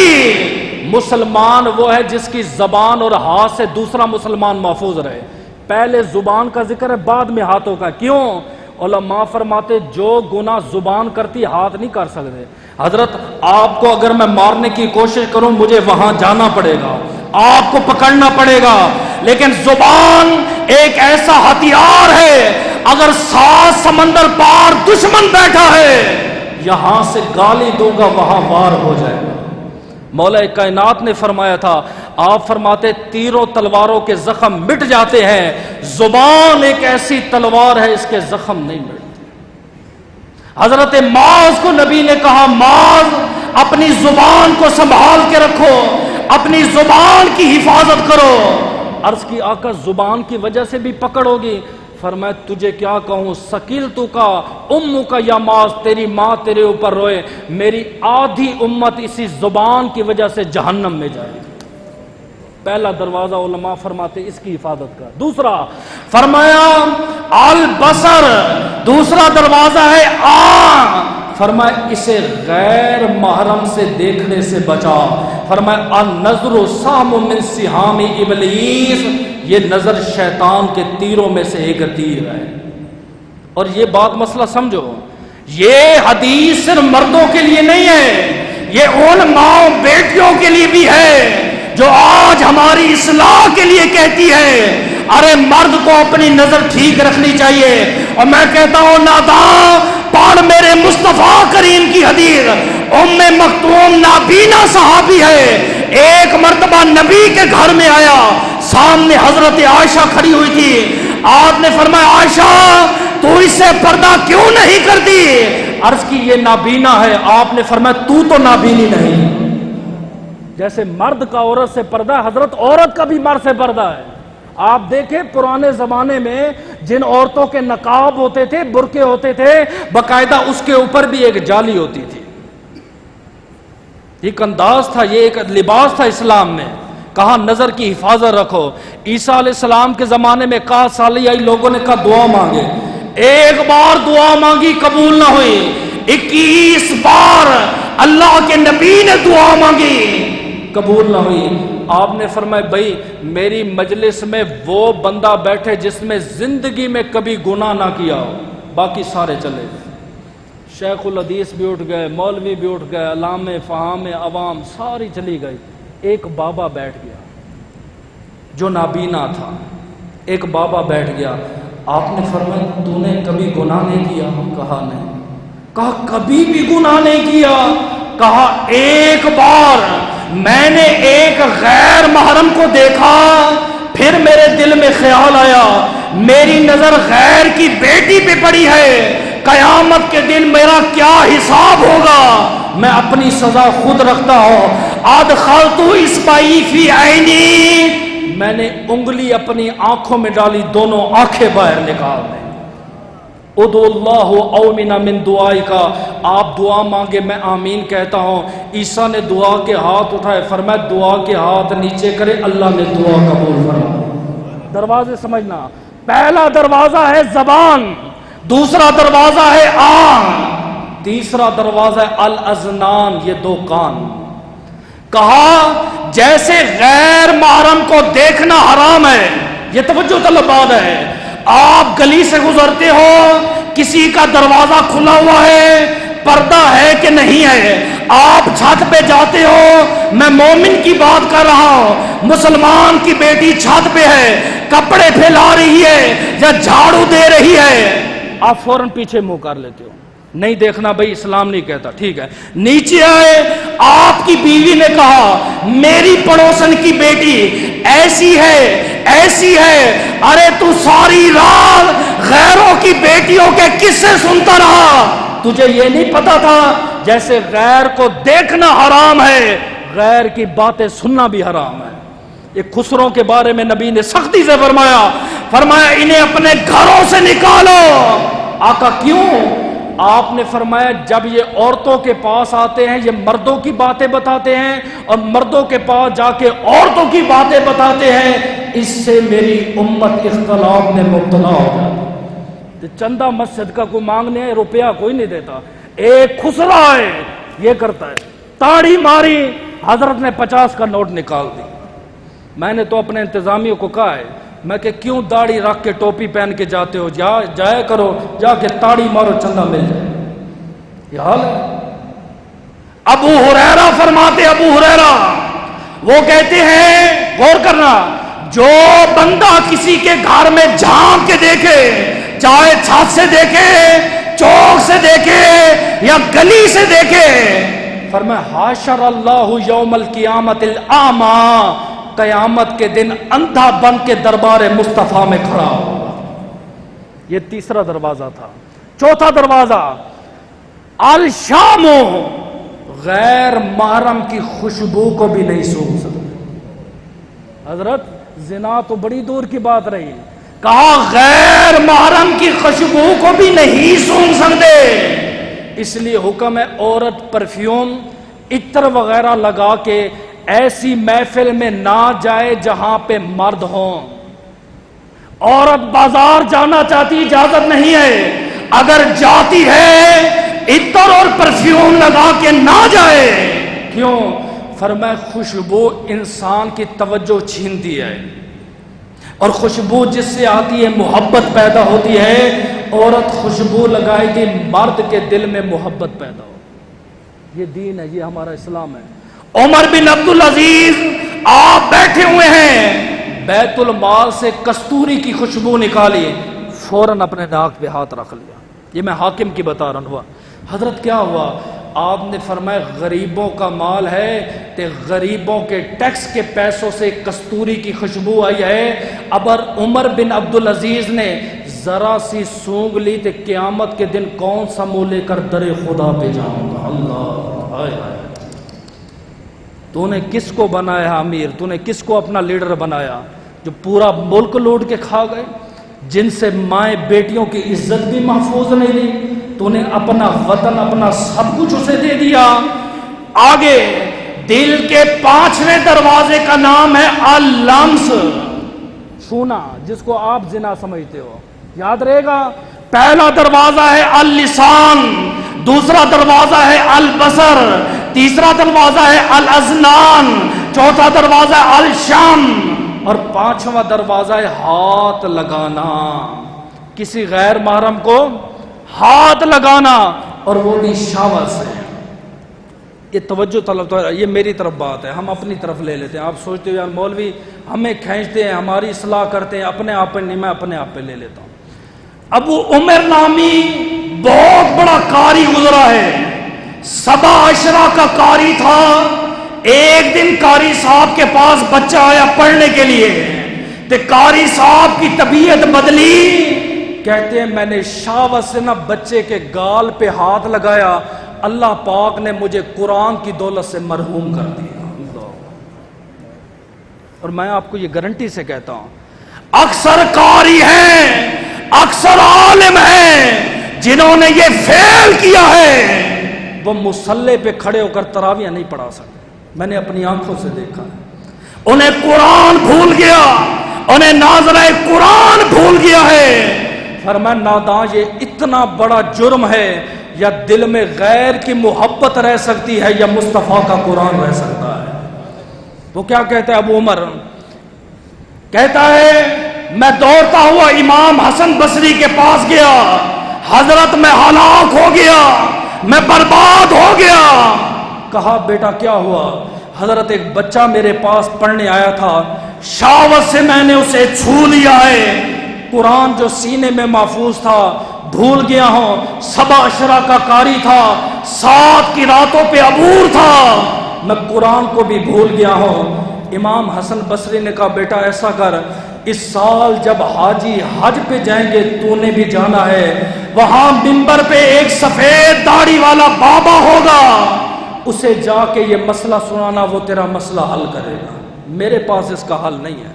مسلمان وہ ہے جس کی زبان اور ہاتھ سے دوسرا مسلمان محفوظ رہے۔ پہلے زبان کا ذکر ہے، بعد میں ہاتھوں کا۔ کیوں؟ علماء فرماتے جو گناہ زبان کرتی ہاتھ نہیں کر سکتے۔ حضرت آپ کو اگر میں مارنے کی کوشش کروں مجھے وہاں جانا پڑے گا، آپ کو پکڑنا پڑے گا، لیکن زبان ایک ایسا ہتھیار ہے، اگر 7 سمندر پار دشمن بیٹھا ہے یہاں سے گالی دوں گا وہاں وار ہو جائے گا۔ مولا کائنات نے فرمایا تھا، آپ فرماتے تیروں تلواروں کے زخم مٹ جاتے ہیں، زبان ایک ایسی تلوار ہے اس کے زخم نہیں مٹتے۔ حضرت معاذ کو نبی نے کہا معاذ اپنی زبان کو سنبھال کے رکھو، اپنی زبان کی حفاظت کرو۔ عرض کی آقا زبان کی وجہ سے بھی پکڑ ہوگی؟ فرمایا تجھے کیا کہوں، سکیلتو کا امو کا یا معاذ، تیری ماں تیرے اوپر روئے، میری آدھی امت اسی زبان کی وجہ سے جہنم میں جائے۔ پہلا دروازہ علماء فرماتے اس کی حفاظت کا۔ دوسرا فرمایا البصر، دوسرا دروازہ ہے آنکھ، فرمایا اسے غیر محرم سے دیکھنے سے بچا۔ فرمایا النظر سہم من سہام ابلیس، یہ نظر شیطان کے تیروں میں سے ایک تیر ہے۔ اور یہ بات مسئلہ سمجھو، یہ حدیث صرف مردوں کے لیے نہیں ہے، یہ ان ماں بیٹیوں کے لیے بھی ہے جو آج ہماری اصلاح کے لیے کہتی ہے ارے مرد کو اپنی نظر ٹھیک رکھنی چاہیے۔ اور میں کہتا ہوں ناداں، پڑھ میرے مصطفیٰ کریم کی حدیث، ام مکتوم نابینا صحابی ہے، ایک مرتبہ نبی کے گھر میں آیا، سامنے حضرت عائشہ کھڑی ہوئی تھی، آپ نے فرمایا عائشہ تو اس سے پردہ کیوں نہیں کرتی؟ عرض کی یہ نابینا ہے، آپ نے فرمایا تو نابینی نہیں۔ جیسے مرد کا عورت سے پردہ، حضرت عورت کا بھی مرد سے پردہ ہے۔ آپ دیکھیں پرانے زمانے میں جن عورتوں کے نقاب ہوتے تھے، برقعے ہوتے تھے، باقاعدہ اس کے اوپر بھی ایک جالی ہوتی تھی، ایک انداز تھا، یہ ایک لباس تھا اسلام میں۔ کہا نظر کی حفاظت رکھو۔ عیسیٰ علیہ السلام کے زمانے میں کہا سالی آئی، لوگوں نے کہا دعا مانگے، ایک بار دعا مانگی قبول نہ ہوئی، 21 بار اللہ کے نبی نے دعا مانگی قبول نہ ہوئی۔ آپ نے فرمایا بھائی میری مجلس میں وہ بندہ بیٹھے جس میں زندگی میں کبھی گناہ نہ کیا ہو، باقی سارے چلے گئے۔ شیخ الحدیث بھی اٹھ گئے، مولوی بھی اٹھ گئے، علامہ فہام عوام ساری چلی گئی، ایک بابا بیٹھ گیا جو نابینا تھا، ایک بابا بیٹھ گیا۔ آپ نے فرمایا تو نے کبھی گناہ نہیں کیا؟ کہا نہیں۔ کہا کبھی بھی گناہ نہیں کیا؟ کہا ایک بار میں نے ایک غیر محرم کو دیکھا، پھر میرے دل میں خیال آیا میری نظر غیر کی بیٹی پہ پڑی ہے، قیامت کے دن میرا کیا حساب ہوگا، میں اپنی سزا خود رکھتا ہوں۔ ادخلت اصبعی فی عینی، میں نے انگلی اپنی آنکھوں میں ڈالی، دونوں آنکھیں باہر نکال دیں۔ ادعو اللہ اومنا من دعائی کا، آپ دعا مانگے میں آمین کہتا ہوں۔ عیسیٰ نے دعا کے ہاتھ اٹھائے، فرمایا دعا کے ہاتھ نیچے کرے، اللہ نے دعا قبول فرمایا۔ دروازے سمجھنا، پہلا دروازہ ہے زبان، دوسرا دروازہ ہے آنکھ، تیسرا دروازہ ہے الاذنان، یہ دو کان۔ کہا جیسے غیر محرم کو دیکھنا حرام ہے، یہ توجہ طلب بات ہے، آپ گلی سے گزرتے ہو، کسی کا دروازہ کھلا ہوا ہے، پردہ ہے کہ نہیں ہے، آپ چھت پہ جاتے ہو، میں مومن کی بات کر رہا ہوں، مسلمان کی بیٹی چھت پہ ہے، کپڑے پھیلا رہی ہے یا جھاڑو دے رہی ہے، آپ فوراً پیچھے منہ کر لیتے ہو، نہیں دیکھنا بھائی، اسلام نہیں کہتا، ٹھیک ہے۔ نیچے آئے، آپ کی بیوی نے کہا میری پڑوسن کی بیٹی ایسی ہے ایسی ہے، ارے تو ساری رات غیروں کی بیٹیوں کے قصے سنتا رہا، تجھے یہ نہیں پتا تھا جیسے غیر کو دیکھنا حرام ہے، غیر کی باتیں سننا بھی حرام ہے۔ یہ خسروں کے بارے میں نبی نے سختی سے فرمایا انہیں اپنے گھروں سے نکالو۔ آقا کیوں؟ آپ نے فرمایا جب یہ عورتوں کے پاس آتے ہیں، یہ مردوں کی باتیں بتاتے ہیں، اور مردوں کے پاس جا کے عورتوں کی باتیں بتاتے ہیں، اس سے میری امت اختلاف میں مبتلا ہو جاتی۔ چندہ مسجد کا کوئی مانگنے ہے، روپیہ کوئی نہیں دیتا، ایک خسرا ہے یہ کرتا ہے، تاڑی ماری، حضرت نے 50 کا نوٹ نکال دی۔ میں نے تو اپنے انتظامیوں کو کہا ہے، میں کہ کیوں داڑھی رکھ کے ٹوپی پہن کے جاتے ہو، جایا کرو، جا کے تاڑی مارو، چندہ مل جائے۔ یہ حال ہے۔ ابو ہریرہ فرماتے، ابو ہریرہ وہ کہتے ہیں، غور کرنا، جو بندہ کسی کے گھر میں جھانک کے دیکھے، چاہے چھت سے دیکھے، چوک سے دیکھے یا گلی سے دیکھے، فرمایا حاشر اللہ یوم القیامت الاعمی، قیامت کے دن اندھا بن کے دربار مصطفیٰ میں کھڑا ہوگا۔ یہ تیسرا دروازہ تھا۔ چوتھا دروازہ الشام، غیر محرم کی خوشبو کو بھی نہیں سونگھ سکتے۔ حضرت زنا تو بڑی دور کی بات رہی، کہا غیر محرم کی خوشبو کو بھی نہیں سونگھ سکتے، اس لیے حکم ہے عورت پرفیوم عطر وغیرہ لگا کے ایسی محفل میں نہ جائے جہاں پہ مرد ہوں۔ عورت بازار جانا چاہتی، اجازت نہیں ہے، اگر جاتی ہے عطر اور پرفیوم لگا کے نہ جائے۔ کیوں؟ فرمایا خوشبو انسان کی توجہ چھینتی ہے، اور خوشبو جس سے آتی ہے محبت پیدا ہوتی ہے، عورت خوشبو لگائے گی مرد کے دل میں محبت پیدا ہو۔ یہ دین ہے، یہ ہمارا اسلام ہے۔ عمر بن عبدالعزیز آپ بیٹھے ہوئے ہیں، بیت المال سے کستوری کی خوشبو نکالی، فوراً اپنے ناک پہ ہاتھ رکھ لیا۔ یہ میں حاکم کی بتا رہا ہوں۔ حضرت کیا ہوا؟ آپ نے فرمایا غریبوں کا مال ہے تے غریبوں کے ٹیکس کے پیسوں سے کستوری کی خوشبو آئی ہے، ابر عمر بن عبدالعزیز نے ذرا سی سونگ لی تے قیامت کے دن کون سا منہ لے کر در خدا پہ جاؤں گا۔ اللہ ہائے ہائے، تو نے کس کو بنایا امیر؟ تو نے کس کو اپنا لیڈر بنایا؟ جو پورا ملک لوٹ کے کھا گئے، جن سے مائیں بیٹیوں کی عزت بھی محفوظ نہیں دی، تو نے اپنا وطن، اپنا سب کچھ اسے دے دیا۔ آگے دل کے 5ویں دروازے کا نام ہے اللمس، چھونا، جس کو آپ زنا سمجھتے ہو، یاد رہے گا۔ پہلا دروازہ ہے اللسان، دوسرا دروازہ ہے البصر، تیسرا دروازہ ہے الاذنان، چوتھا دروازہ ہے الشم، اور 5واں دروازہ ہے ہاتھ لگانا، کسی غیر محرم کو ہاتھ لگانا، اور وہ بھی شاور سے۔ یہ توجہ طلب تو ہے، یہ میری طرف بات ہے، ہم اپنی طرف لے لیتے ہیں۔ آپ سوچتے ہو یار مولوی ہمیں کھینچتے ہیں، ہماری اصلاح کرتے ہیں، اپنے آپ پہ نہیں، میں اپنے آپ پہ لے لیتا ہوں۔ ابو عمر نامی بہت بڑا قاری گزرا ہے، 7 عشرہ کا قاری تھا۔ ایک دن قاری صاحب کے پاس بچہ آیا پڑھنے کے لیے، تو قاری صاحب کی طبیعت بدلی، کہتے ہیں میں نے شاوت سے نہ بچے کے گال پہ ہاتھ لگایا، اللہ پاک نے مجھے قرآن کی دولت سے مرحوم کر دیا۔ اور میں آپ کو یہ گارنٹی سے کہتا ہوں، اکثر قاری ہیں، اکثر عالم ہیں، جنہوں نے یہ فیل کیا ہے، وہ مصلی پہ کھڑے ہو کر تراویح نہیں پڑھا سکتے۔ میں نے اپنی آنکھوں سے دیکھا ہے، انہیں قرآن بھول گیا، انہیں ناظرہ قرآن بھول گیا۔ لیا ہے. فرمایا ناداں یہ اتنا بڑا جرم ہے، یا دل میں غیر کی محبت رہ سکتی ہے یا مصطفیٰ کا قرآن رہ سکتا ہے. وہ کیا کہتا ہے ابو عمر؟ کہتا ہے میں دوڑتا ہوا امام حسن بصری کے پاس گیا، حضرت میں ہلاک ہو گیا، میں برباد ہو گیا. کہا بیٹا کیا ہوا؟ حضرت ایک بچہ میرے پاس پڑھنے آیا تھا، شہوت سے میں نے اسے چھو لیا ہے، قرآن جو سینے میں محفوظ تھا بھول گیا ہوں، سبع اشرا کا قاری تھا، 7 کی راتوں پہ عبور تھا، میں قرآن کو بھی بھول گیا ہوں. امام حسن بصری نے کہا بیٹا ایسا کر، اس سال جب حاجی حج پہ جائیں گے تو نے بھی جانا ہے، وہاں منبر پہ ایک سفید داڑھی والا بابا ہوگا، اسے جا کے یہ مسئلہ سنانا، وہ تیرا مسئلہ حل کرے گا، میرے پاس اس کا حل نہیں ہے.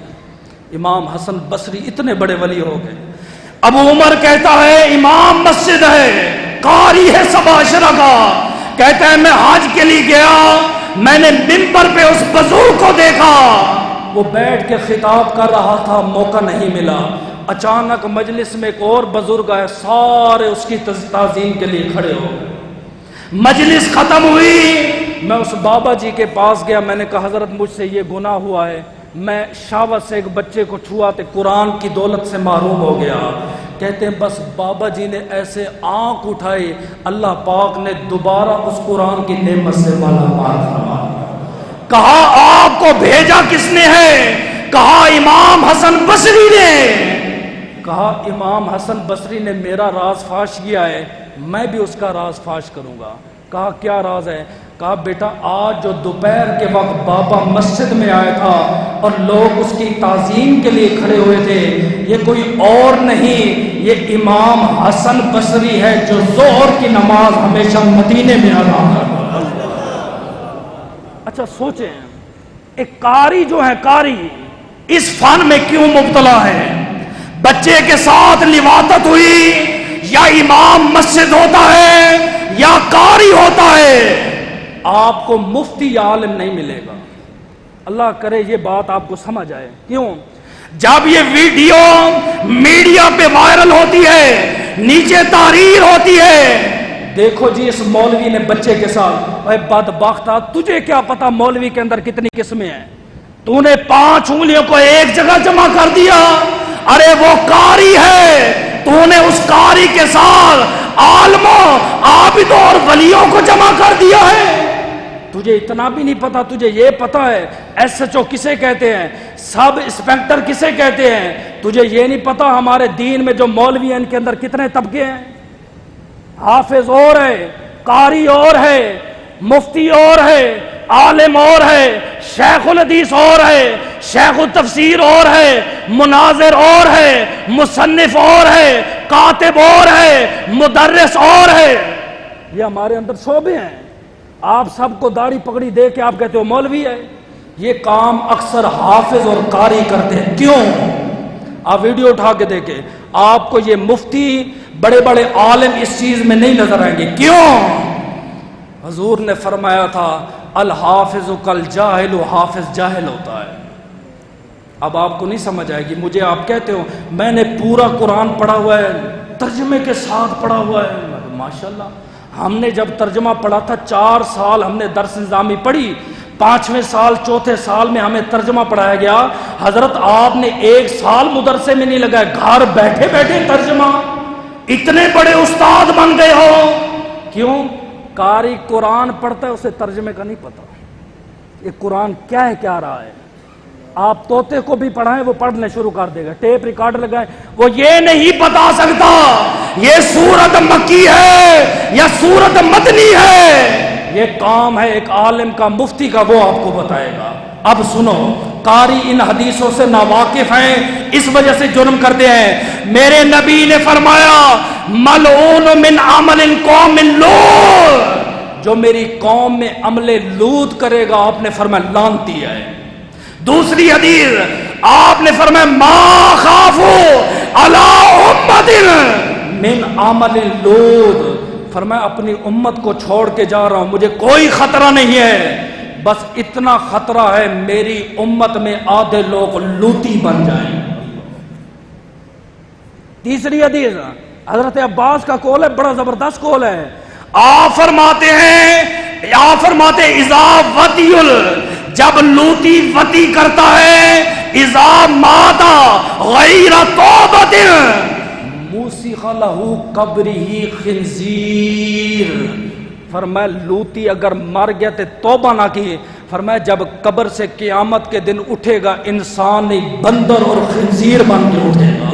امام حسن بصری اتنے بڑے ولی ہو گئے. ابو عمر کہتا ہے امام مسجد ہے، قاری ہے سبع اشرا کا، کہتا ہے میں حج کے لیے گیا، میں نے منبر پہ اس بزرگ کو دیکھا، وہ بیٹھ کے خطاب کر رہا تھا، موقع نہیں ملا. اچانک مجلس میں ایک اور بزرگ آئے، سارے اس کی تعظیم کے لیے کھڑے ہو گئے. مجلس ختم ہوئی، میں اس بابا جی کے پاس گیا، میں نے کہا حضرت مجھ سے یہ گناہ ہوا ہے، میں شہوت سے ایک بچے کو چھوا تو قرآن کی دولت سے محروم ہو گیا. کہتے ہیں بس بابا جی نے ایسے آنکھ اٹھائی، اللہ پاک نے دوبارہ اس قرآن کی نعمت سے مالا مال فرما دیا. کہا آپ کو بھیجا کس نے ہے؟ کہا امام حسن بصری نے. کہا امام حسن بصری نے میرا راز فاش کیا ہے، میں بھی اس کا راز فاش کروں گا. کہا کیا راز ہے؟ کہا بیٹا آج جو دوپہر کے وقت بابا مسجد میں آیا تھا اور لوگ اس کی تعظیم کے لیے کھڑے ہوئے تھے، یہ کوئی اور نہیں، یہ امام حسن بصری ہے جو ظہر کی نماز ہمیشہ مدینے میں ادا کرتا ہے. اچھا سوچیں، ایک قاری جو ہے، قاری اس فن میں کیوں مبتلا ہے؟ بچے کے ساتھ لواطت ہوئی، یا امام مسجد ہوتا ہے یا قاری ہوتا ہے، آپ کو مفتی یا عالم نہیں ملے گا. اللہ کرے یہ بات آپ کو سمجھ آئے. کیوں؟ جب یہ ویڈیو میڈیا پہ وائرل ہوتی ہے، نیچے تحریر ہوتی ہے، دیکھو جی اس مولوی نے بچے کے ساتھ، اے بدبختہ تجھے کیا پتا مولوی کے اندر کتنی قسمیں ہیں، تو نے 5 انگلیوں کو ایک جگہ جمع کر دیا. ارے وہ قاری ہے، تو نے اس قاری کے ساتھ عالموں، عابدوں اور ولیوں کو جمع کر دیا ہے. تجھے اتنا بھی نہیں پتا، تجھے یہ پتا ہے ایس ایچ او کسے کہتے ہیں، سب انسپیکٹر کسے کہتے ہیں، تجھے یہ نہیں پتا ہمارے دین میں جو مولوی ہیں ان کے اندر کتنے طبقے ہیں. حافظ اور ہے، قاری اور ہے، مفتی اور ہے، عالم اور ہے، شیخ الحدیث اور ہے، شیخ التفسیر اور ہے، مناظر اور ہے، مصنف اور ہے، کاتب اور ہے، مدرس اور ہے. یہ ہمارے اندر شعبے ہیں. آپ سب کو داڑھی پگڑی دے کے آپ کہتے ہو مولوی ہے. یہ کام اکثر حافظ اور قاری کرتے ہیں. کیوں؟ آپ ویڈیو اٹھا کے دیکھیں، آپ کو یہ مفتی بڑے بڑے عالم اس چیز میں نہیں نظر آئیں گے. کیوں؟ حضور نے فرمایا تھا الحافظ کالجاہل، حافظ جاہل ہوتا ہے. اب آپ کو نہیں سمجھ آئے گی. مجھے آپ کہتے ہو میں نے پورا قرآن پڑھا ہوا ہے، ترجمے کے ساتھ پڑھا ہوا ہے. ماشاءاللہ، ہم نے جب ترجمہ پڑھا تھا 4 سال ہم نے درس نظامی پڑھی، 5ویں سال 4تھے سال میں ہمیں ترجمہ پڑھایا گیا. حضرت آپ نے 1 سال مدرسے میں نہیں لگائے، گھر بیٹھے بیٹھے ترجمہ. اتنے بڑے استاد بن گئے ہو. کیوں؟ قاری قرآن پڑھتا ہے، اسے ترجمے کا نہیں پتا یہ قرآن کیا ہے، کیا رہا ہے. آپ طوطے کو بھی پڑھائیں وہ پڑھنے شروع کر دے گا، ٹیپ ریکارڈ لگائیں وہ یہ نہیں بتا سکتا یہ سورت مکی ہے یا سورت مدنی ہے. یہ کام ہے ایک عالم کا، مفتی کا، وہ آپ کو بتائے گا. اب سنو، قاری ان حدیثوں سے ناواقف ہیں، اس وجہ سے جرم کرتے ہیں. میرے نبی نے فرمایا ملعون من عمل قوم لوط، جو میری قوم میں عمل لوط کرے گا آپ نے فرمایا لعنتی ہے. دوسری حدیث آپ نے فرمایا ما خافو علی امت من عمل لوط، فرمایا اپنی امت کو چھوڑ کے جا رہا ہوں، مجھے کوئی خطرہ نہیں ہے، بس اتنا خطرہ ہے میری امت میں آدھے لوگ لوطی بن جائیں. تیسری حدیث حضرت عباس کا قول ہے، بڑا زبردست قول ہے. آپ فرماتے ہیں، آپ فرماتے ہیں اذا وطیل، جب لوتی وطی کرتا ہے، اذا ماتا غیر توبت موسیخ لہو قبرہ خنزیر. فرمایا لوتی اگر مر گیا تو توبہ نہ کی، فرمایا جب قبر سے قیامت کے دن اٹھے گا انسان نہیں بندر اور خنزیر بن کے اٹھے گا.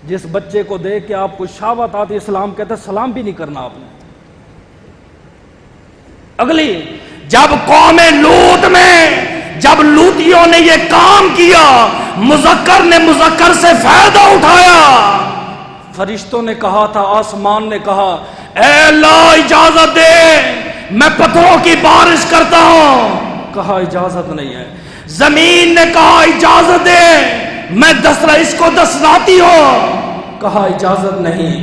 جس بچے کو دیکھ کے آپ کو شہوت آتی اسلام کہتے سلام بھی نہیں کرنا آپ نے. اگلی، جب قوم لوط میں جب لوطیوں نے یہ کام کیا، مذکر نے مذکر سے فائدہ اٹھایا، فرشتوں نے کہا تھا، آسمان نے کہا اے اللہ اجازت دے میں پتھروں کی بارش کرتا ہوں، کہا اجازت نہیں ہے. زمین نے کہا اجازت دے میں اس کو دسراتی ہوں، کہا اجازت نہیں.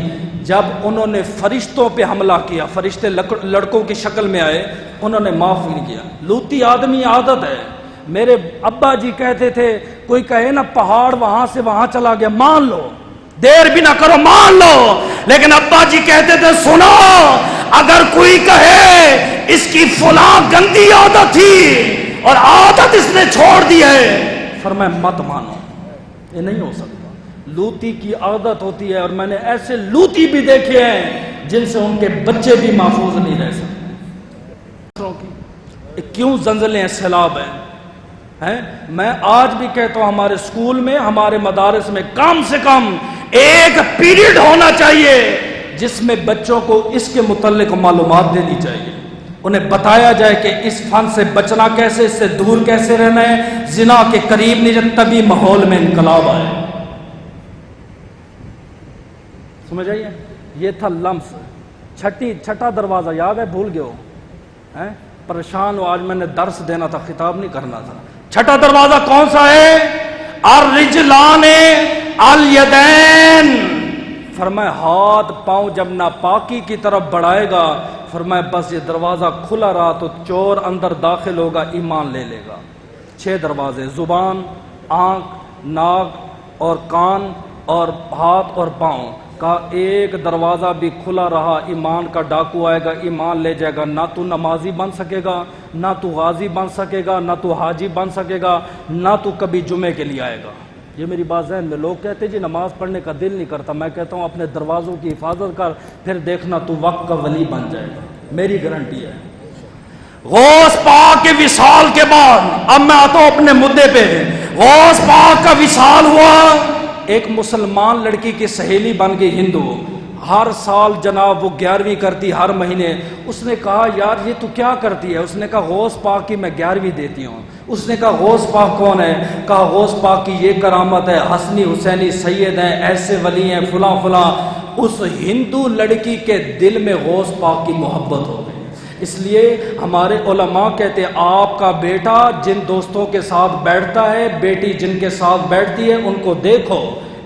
جب انہوں نے فرشتوں پہ حملہ کیا، فرشتے لڑکوں کی شکل میں آئے، انہوں نے معاف نہیں کیا. لوتی آدمی عادت ہے. میرے ابا جی کہتے تھے کوئی کہے نا پہاڑ وہاں سے وہاں چلا گیا، مان لو، دیر بھی نہ کرو مان لو. لیکن ابا جی کہتے تھے سنو، اگر کوئی کہے اس کی فلاں گندی عادت تھی اور عادت اس نے چھوڑ دی ہے، فرمایا مت مانو، یہ نہیں ہو سکتا. لوتی کی عادت ہوتی ہے، اور میں نے ایسے لوتی بھی دیکھے ہیں جن سے ان کے بچے بھی محفوظ نہیں رہ سکتے. کیوں زلزلے ہیں، سیلاب ہیں. میں آج بھی کہتا ہوں ہمارے اسکول میں، ہمارے مدارس میں کم سے کم ایک پیریڈ ہونا چاہیے جس میں بچوں کو اس کے متعلق معلومات دینی چاہیے، انہیں بتایا جائے کہ اس فن سے بچنا کیسے، اس سے دور کیسے رہنا ہے، زنا کے قریب نہیں جب تبھی ماحول میں انقلاب آئے. سمجھ آئیے. یہ تھا لمس. چھٹا دروازہ یاد ہے، بھول گئے ہو، پریشان ہو. آج میں نے درس دینا تھا، خطاب نہیں کرنا تھا. چھٹا دروازہ کون سا ہے؟ الرجلان الیدین. فرمایا ہاتھ پاؤں جب ناپاکی کی طرف بڑھائے گا، فرمایا بس یہ دروازہ کھلا رہا تو چور اندر داخل ہوگا، ایمان لے لے گا. 6 دروازے، زبان، آنکھ، ناک اور کان اور ہاتھ اور پاؤں کا ایک دروازہ بھی کھلا رہا، ایمان کا ڈاکو آئے گا، ایمان لے جائے گا. نہ تو نمازی بن سکے گا، نہ تو غازی بن سکے گا، نہ تو حاجی بن سکے گا، نہ تو کبھی جمعے کے لیے آئے گا. یہ میری بات ذہن میں. لوگ کہتے جی نماز پڑھنے کا دل نہیں کرتا. میں کہتا ہوں اپنے دروازوں کی حفاظت کر، پھر دیکھنا تو وقت کا ولی بن جائے گا، میری گارنٹی ہے. غوث پاک کے وصال کے بعد، اب میں آتا ہوں اپنے مدعے پہ. غوث پاک کا وصال ہوا، ایک مسلمان لڑکی کی سہیلی بن گئی ہندو. ہر سال جناب وہ 11ویں کرتی ہر مہینے. اس نے کہا یار یہ تو کیا کرتی ہے؟ اس نے کہا غوث پاک کی میں 11ویں دیتی ہوں. اس نے کہا غوث پاک کون ہے؟ کہا غوث پاک کی یہ کرامت ہے، حسنی حسینی سید ہیں، ایسے ولی ہیں، فلاں فلاں. اس ہندو لڑکی کے دل میں غوث پاک کی محبت ہو گئی. اس لیے ہمارے علماء کہتے ہیں آپ کا بیٹا جن دوستوں کے ساتھ بیٹھتا ہے، بیٹی جن کے ساتھ بیٹھتی ہے، ان کو دیکھو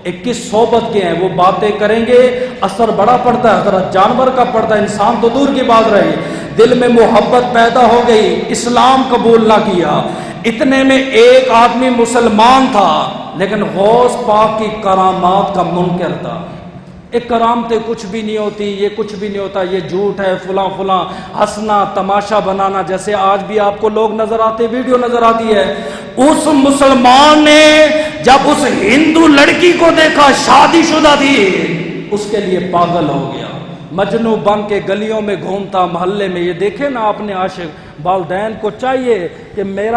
21 صحبت کے ہیں، وہ باتیں کریں گے، اثر بڑا پڑتا ہے، اثر جانور کا پڑتا ہے، انسان تو دور کی بات رہی. دل میں محبت پیدا ہو گئی، اسلام قبول نہ کیا. اتنے میں ایک آدمی مسلمان تھا لیکن غوث پاک کی کرامات کا منکر تھا. ایک کرامتیں کچھ بھی نہیں ہوتی، یہ کچھ بھی نہیں ہوتا، یہ جھوٹ ہے، فلاں فلاں، ہنسنا تماشا بنانا، جیسے آج بھی آپ کو لوگ نظر آتے، ویڈیو نظر آتی ہے. اس مسلمان نے جب اس ہندو لڑکی کو دیکھا، شادی شدہ تھی، اس کے لیے پاگل ہو گیا. مجنوں بن کے گلیوں میں گھومتا، محلے میں. یہ دیکھے نا اپنے عاشق. والدین کو چاہیے کہ میں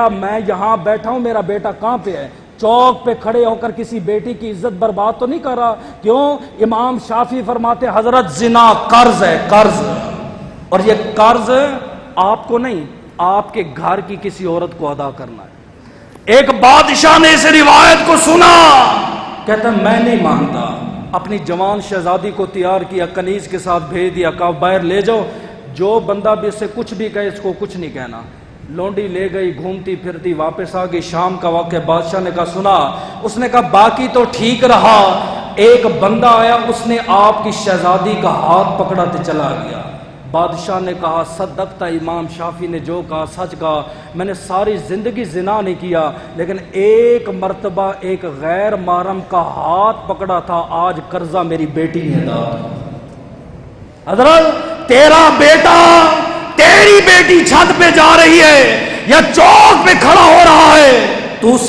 یہاں بیٹھا ہوں، میرا بیٹا کہاں پہ ہے. چوک پہ کھڑے ہو کر کسی بیٹی کی عزت برباد تو نہیں کر رہا. کیوں؟ امام شافعی فرماتے حضرت زنا قرض ہے، قرض. اور یہ قرض آپ کو نہیں، آپ کے گھر کی کسی عورت کو ادا کرنا ہے. ایک بادشاہ نے اس روایت کو سنا، کہتا میں نہیں مانتا. اپنی جوان شہزادی کو تیار کیا، کنیز کے ساتھ بھیج دیا، کہا باہر لے جاؤ، جو بندہ بھی اس سے کچھ بھی کہے اس کو کچھ نہیں کہنا. لونڈی لے گئی، گھومتی پھرتی واپس آ گئی. شام کا واقعہ بادشاہ نے کہا سنا. اس نے کہا باقی تو ٹھیک رہا، ایک بندہ آیا، اس نے آپ کی شہزادی کا ہاتھ پکڑا تو چلا گیا. بادشاہ نے کہا صدقتا، امام شافعی نے جو کہا سچ کہا، میں نے ساری زندگی زنا نہیں کیا، لیکن ایک مرتبہ ایک غیر محرم کا ہاتھ پکڑا تھا، آج قرضہ میری بیٹی نے ادا کیا۔ حضرت تیرا بیٹا، تیری بیٹی چھت پہ جا رہی ہے یا چوک پہ کھڑا ہو رہا ہے، تو اس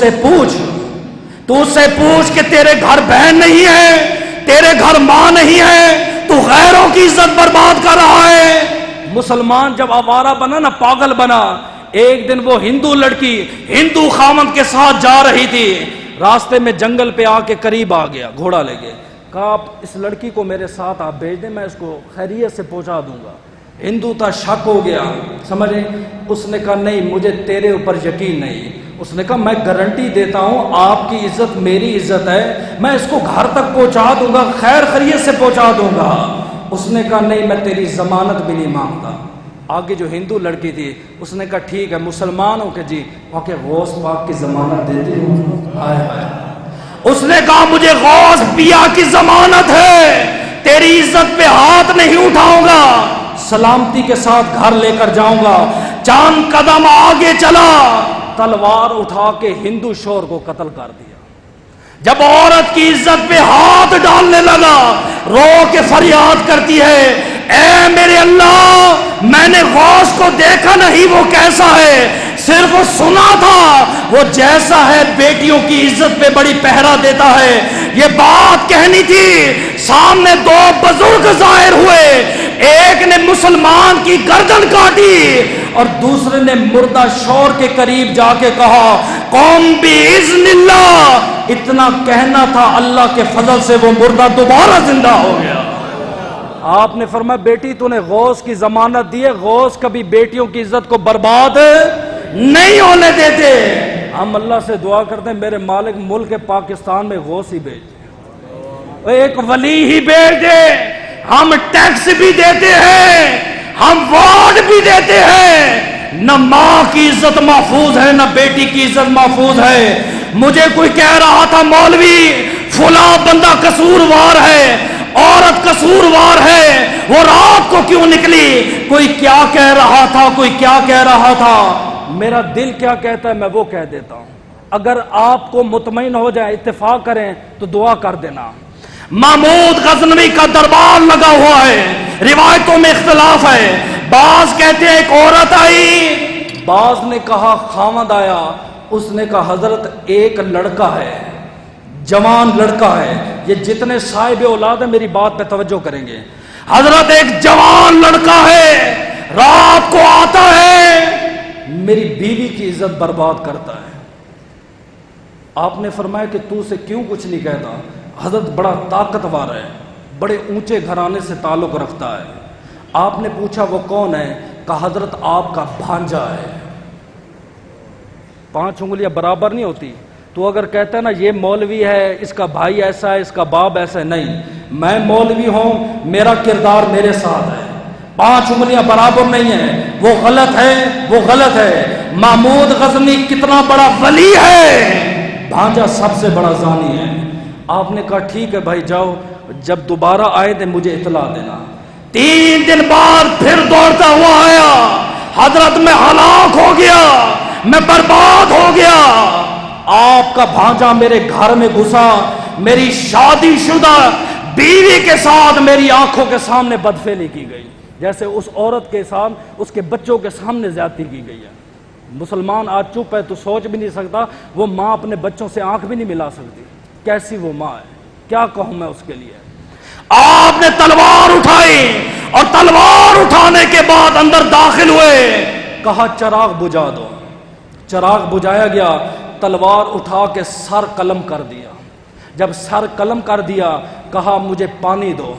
سے پوچھ کہ تیرے گھر بہن نہیں ہے، تیرے گھر ماں نہیں ہے، تو غیروں کی عزت برباد کر رہا ہے۔ مسلمان جب آوارہ بنا نا، پاگل بنا، ایک دن وہ ہندو لڑکی ہندو خامند کے ساتھ جا رہی تھی، راستے میں جنگل پہ آ کے قریب آ گیا، گھوڑا لے گئے، کہا آپ اس لڑکی کو میرے ساتھ آپ بھیج دیں، میں اس کو خیریت سے پہنچا دوں گا۔ ہندو تھا، شک ہو گیا، سمجھے، اس نے کہا نہیں مجھے تیرے اوپر یقین نہیں۔ اس نے کہا میں گارنٹی دیتا ہوں آپ کی عزت میری عزت ہے، میں اس کو گھر تک پہنچا دوں گا، خیر خیریت سے پہنچا دوں گا۔ اس نے کہا نہیں میں تیری ضمانت بھی نہیں مانگتا۔ آگے جو ہندو لڑکی تھی اس نے کہا ٹھیک ہے مسلمان ہو کہ جی، وہاں کے غوث پاک کی ضمانت دیتے ہو؟ ہائے ہائے۔ اس نے کہا مجھے غوث پیا کی ضمانت ہے، تیری عزت پہ ہاتھ نہیں اٹھاؤں گا، سلامتی کے ساتھ گھر لے کر جاؤں گا۔ چاند قدم آگے چلا، تلوار اٹھا کے ہندو شور کو قتل کر دیا۔ جب عورت کی عزت پہ ہاتھ ڈالنے لگا، رو کے فریاد کرتی ہے، اے میرے اللہ، میں نے غوث کو دیکھا نہیں وہ کیسا ہے، صرف سنا تھا وہ جیسا ہے بیٹیوں کی عزت پہ بڑی پہرا دیتا ہے۔ یہ بات کہنی تھی، سامنے دو بزرگ ظاہر ہوئے، ایک نے مسلمان کی گردن کاٹی اور دوسرے نے مردہ شور کے قریب جا کے کہا قوم باذن اللہ، اتنا کہنا تھا، اللہ کے فضل سے وہ مردہ دوبارہ زندہ ہو گیا۔ آپ نے فرمایا بیٹی تو نے غوث کی ضمانت دی ہے، غوث کبھی بیٹیوں کی عزت کو برباد نہیں ہونے دیتے۔ ہم اللہ سے دعا کرتے ہیں میرے مالک ملک پاکستان میں غوث ہی بھیج، ایک ولی ہی بھیج دے۔ ہم ٹیکس بھی دیتے ہیں، ہم ووٹ بھی دیتے ہیں، نہ ماں کی عزت محفوظ ہے نہ بیٹی کی عزت محفوظ ہے۔ مجھے کوئی کہہ رہا تھا مولوی فلاں بندہ قصوروار ہے، عورت قصوروار ہے، وہ رات کو کیوں نکلی؟ کوئی کیا کہہ رہا تھا، کوئی کیا کہہ رہا تھا، میرا دل کیا کہتا ہے میں وہ کہہ دیتا ہوں۔ اگر آپ کو مطمئن ہو جائے، اتفاق کریں تو دعا کر دینا۔ محمود غزنوی کا دربار لگا ہوا ہے، روایتوں میں اختلاف ہے، بعض کہتے ہیں ایک عورت آئی، بعض نے کہا خامد آیا، اس نے کہا حضرت ایک لڑکا ہے، جوان لڑکا ہے، یہ جتنے صاحب اولاد ہیں میری بات پہ توجہ کریں گے، حضرت ایک جوان لڑکا ہے، رات کو آتا ہے، میری بیوی کی عزت برباد کرتا ہے۔ آپ نے فرمایا کہ تو اسے کیوں کچھ نہیں کہتا؟ حضرت بڑا طاقتور ہے، بڑے اونچے گھرانے سے تعلق رکھتا ہے۔ آپ نے پوچھا وہ کون ہے؟ کہا حضرت آپ کا بھانجا ہے۔ 5 انگلیاں برابر نہیں ہوتی، تو اگر کہتا ہے نا یہ مولوی ہے، اس کا بھائی ایسا ہے، اس کا باپ ایسا ہے، نہیں، میں مولوی ہوں، میرا کردار میرے ساتھ ہے، 5 انگلیاں برابر نہیں ہیں، وہ غلط ہے، وہ غلط ہے۔ محمود غزنی کتنا بڑا ولی ہے، بھانجا سب سے بڑا زانی ہے۔ آپ نے کہا ٹھیک ہے بھائی جاؤ، جب دوبارہ آئے تو مجھے اطلاع دینا۔ 3 دن بعد پھر دوڑتا ہوا آیا، حضرت میں ہلاک ہو گیا، میں برباد ہو گیا، آپ کا بھانجا میرے گھر میں گھسا، میری شادی شدہ بیوی کے ساتھ میری آنکھوں کے سامنے بدفعلی کی گئی، جیسے اس عورت کے ساتھ اس کے بچوں کے سامنے زیادتی کی گئی ہے۔ مسلمان آج چپ ہے تو سوچ بھی نہیں سکتا، وہ ماں اپنے بچوں سے آنکھ بھی نہیں ملا سکتی، کیسی وہ ماں ہے، کیا کہوں میں اس کے لیے۔ آپ نے تلوار اٹھائی اور تلوار اٹھانے کے بعد اندر داخل ہوئے، کہا چراغ بجھا دو، چراغ بجھایا گیا، تلوار اٹھا کے سر قلم کر دیا، جب سر قلم کر دیا کہا مجھے پانی دو،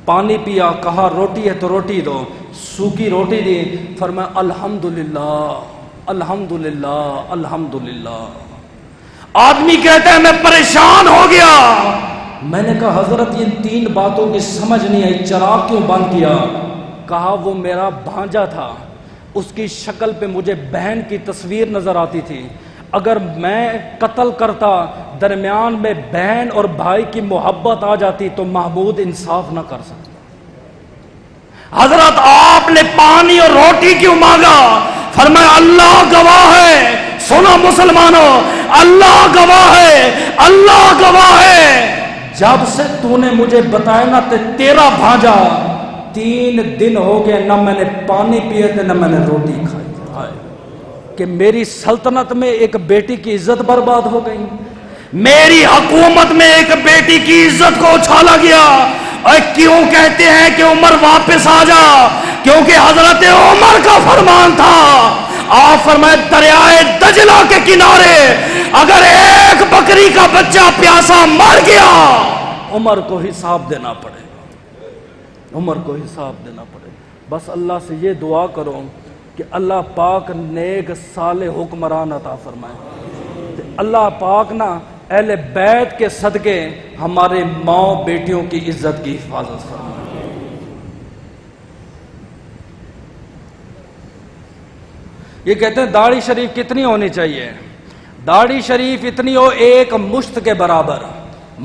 پانی پیا، کہا روٹی ہے تو روٹی دو، سوکھی روٹی دی، فرمایا الحمدللہ الحمدللہ الحمدللہ۔ آدمی کہتا ہے میں پریشان ہو گیا، میں نے کہا حضرت یہ 3 باتوں کی سمجھ نہیں آئی، چراغ کیوں بند کیا؟ کہا وہ میرا بھانجا تھا، اس کی شکل پہ مجھے بہن کی تصویر نظر آتی تھی، اگر میں قتل کرتا، درمیان میں بہن اور بھائی کی محبت آ جاتی تو محمود انصاف نہ کر سکتا۔ حضرت آپ نے پانی اور روٹی کیوں مانگا؟ فرمایا اللہ گواہ ہے، سنو مسلمانوں، اللہ گواہ ہے، اللہ گواہ ہے، جب سے تو نے مجھے بتایا نا تیرا بھانجا 3 دن ہو گئے نہ میں نے پانی پیے تھے نہ میں نے روٹی کھائی کہ میری سلطنت میں ایک بیٹی کی عزت برباد ہو گئی، میری حکومت میں ایک بیٹی کی عزت کو اچھالا گیا۔ اور کیوں کہتے ہیں کہ عمر واپس آ جا؟ کیونکہ حضرت عمر کا فرمان تھا، آپ فرمائے دریائے دجلہ کے کنارے اگر ایک بکری کا بچہ پیاسا مر گیا عمر کو حساب دینا پڑے، عمر کو حساب دینا پڑے۔ بس اللہ سے یہ دعا کرو کہ اللہ پاک نیک صالح حکمران عطا فرمائے، اللہ پاک نا اہل بیت کے صدقے ہمارے ماں بیٹیوں کی عزت کی حفاظت فرمائے۔ یہ کہتے ہیں داڑھی شریف کتنی ہونی چاہیے؟ داڑھی شریف اتنی ہو 1 مشت کے برابر۔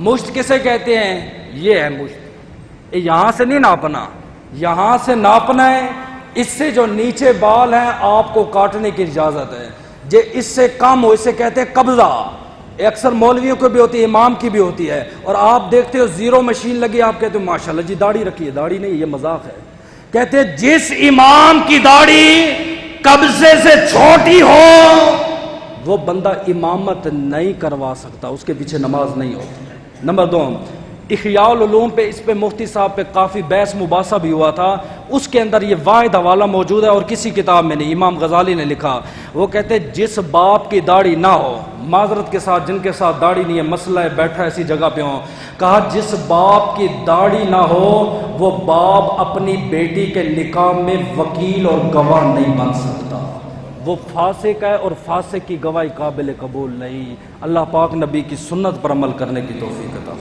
مشت کسے کہتے ہیں؟ یہ ہے مشت، یہاں سے نہیں ناپنا، یہاں سے ناپنا ہے، اس سے جو نیچے بال ہیں آپ کو کاٹنے کی اجازت ہے، جو اس سے کم ہو اسے کہتے ہیں قبضہ۔ اکثر مولویوں کو بھی ہوتی ہے، امام کی بھی ہوتی ہے، اور آپ دیکھتے ہو 0 مشین لگی، آپ کہتے ہو ماشاءاللہ جی داڑھی رکھی ہے، داڑھی نہیں، یہ مذاق ہے۔ کہتے ہیں جس امام کی داڑھی قبضے سے چھوٹی ہو وہ بندہ امامت نہیں کروا سکتا، اس کے پیچھے نماز نہیں ہوتی۔ نمبر 2، احیاء العلوم پہ اس پہ مفتی صاحب پہ کافی بحث مباحثہ بھی ہوا تھا، اس کے اندر یہ واحد حوالہ موجود ہے اور کسی کتاب میں نہیں، امام غزالی نے لکھا، وہ کہتے ہیں جس باپ کی داڑھی نہ ہو، معذرت کے ساتھ جن کے ساتھ داڑھی نہیں ہے، مسئلہ ہے بیٹھا ایسی جگہ پہ ہوں، کہا جس باپ کی داڑھی نہ ہو وہ باپ اپنی بیٹی کے نکاح میں وکیل اور گواہ نہیں بن سکتا، وہ فاسق ہے اور فاسق کی گواہی قابل قبول نہیں۔ اللہ پاک نبی کی سنت پر عمل کرنے کی توفیق عطا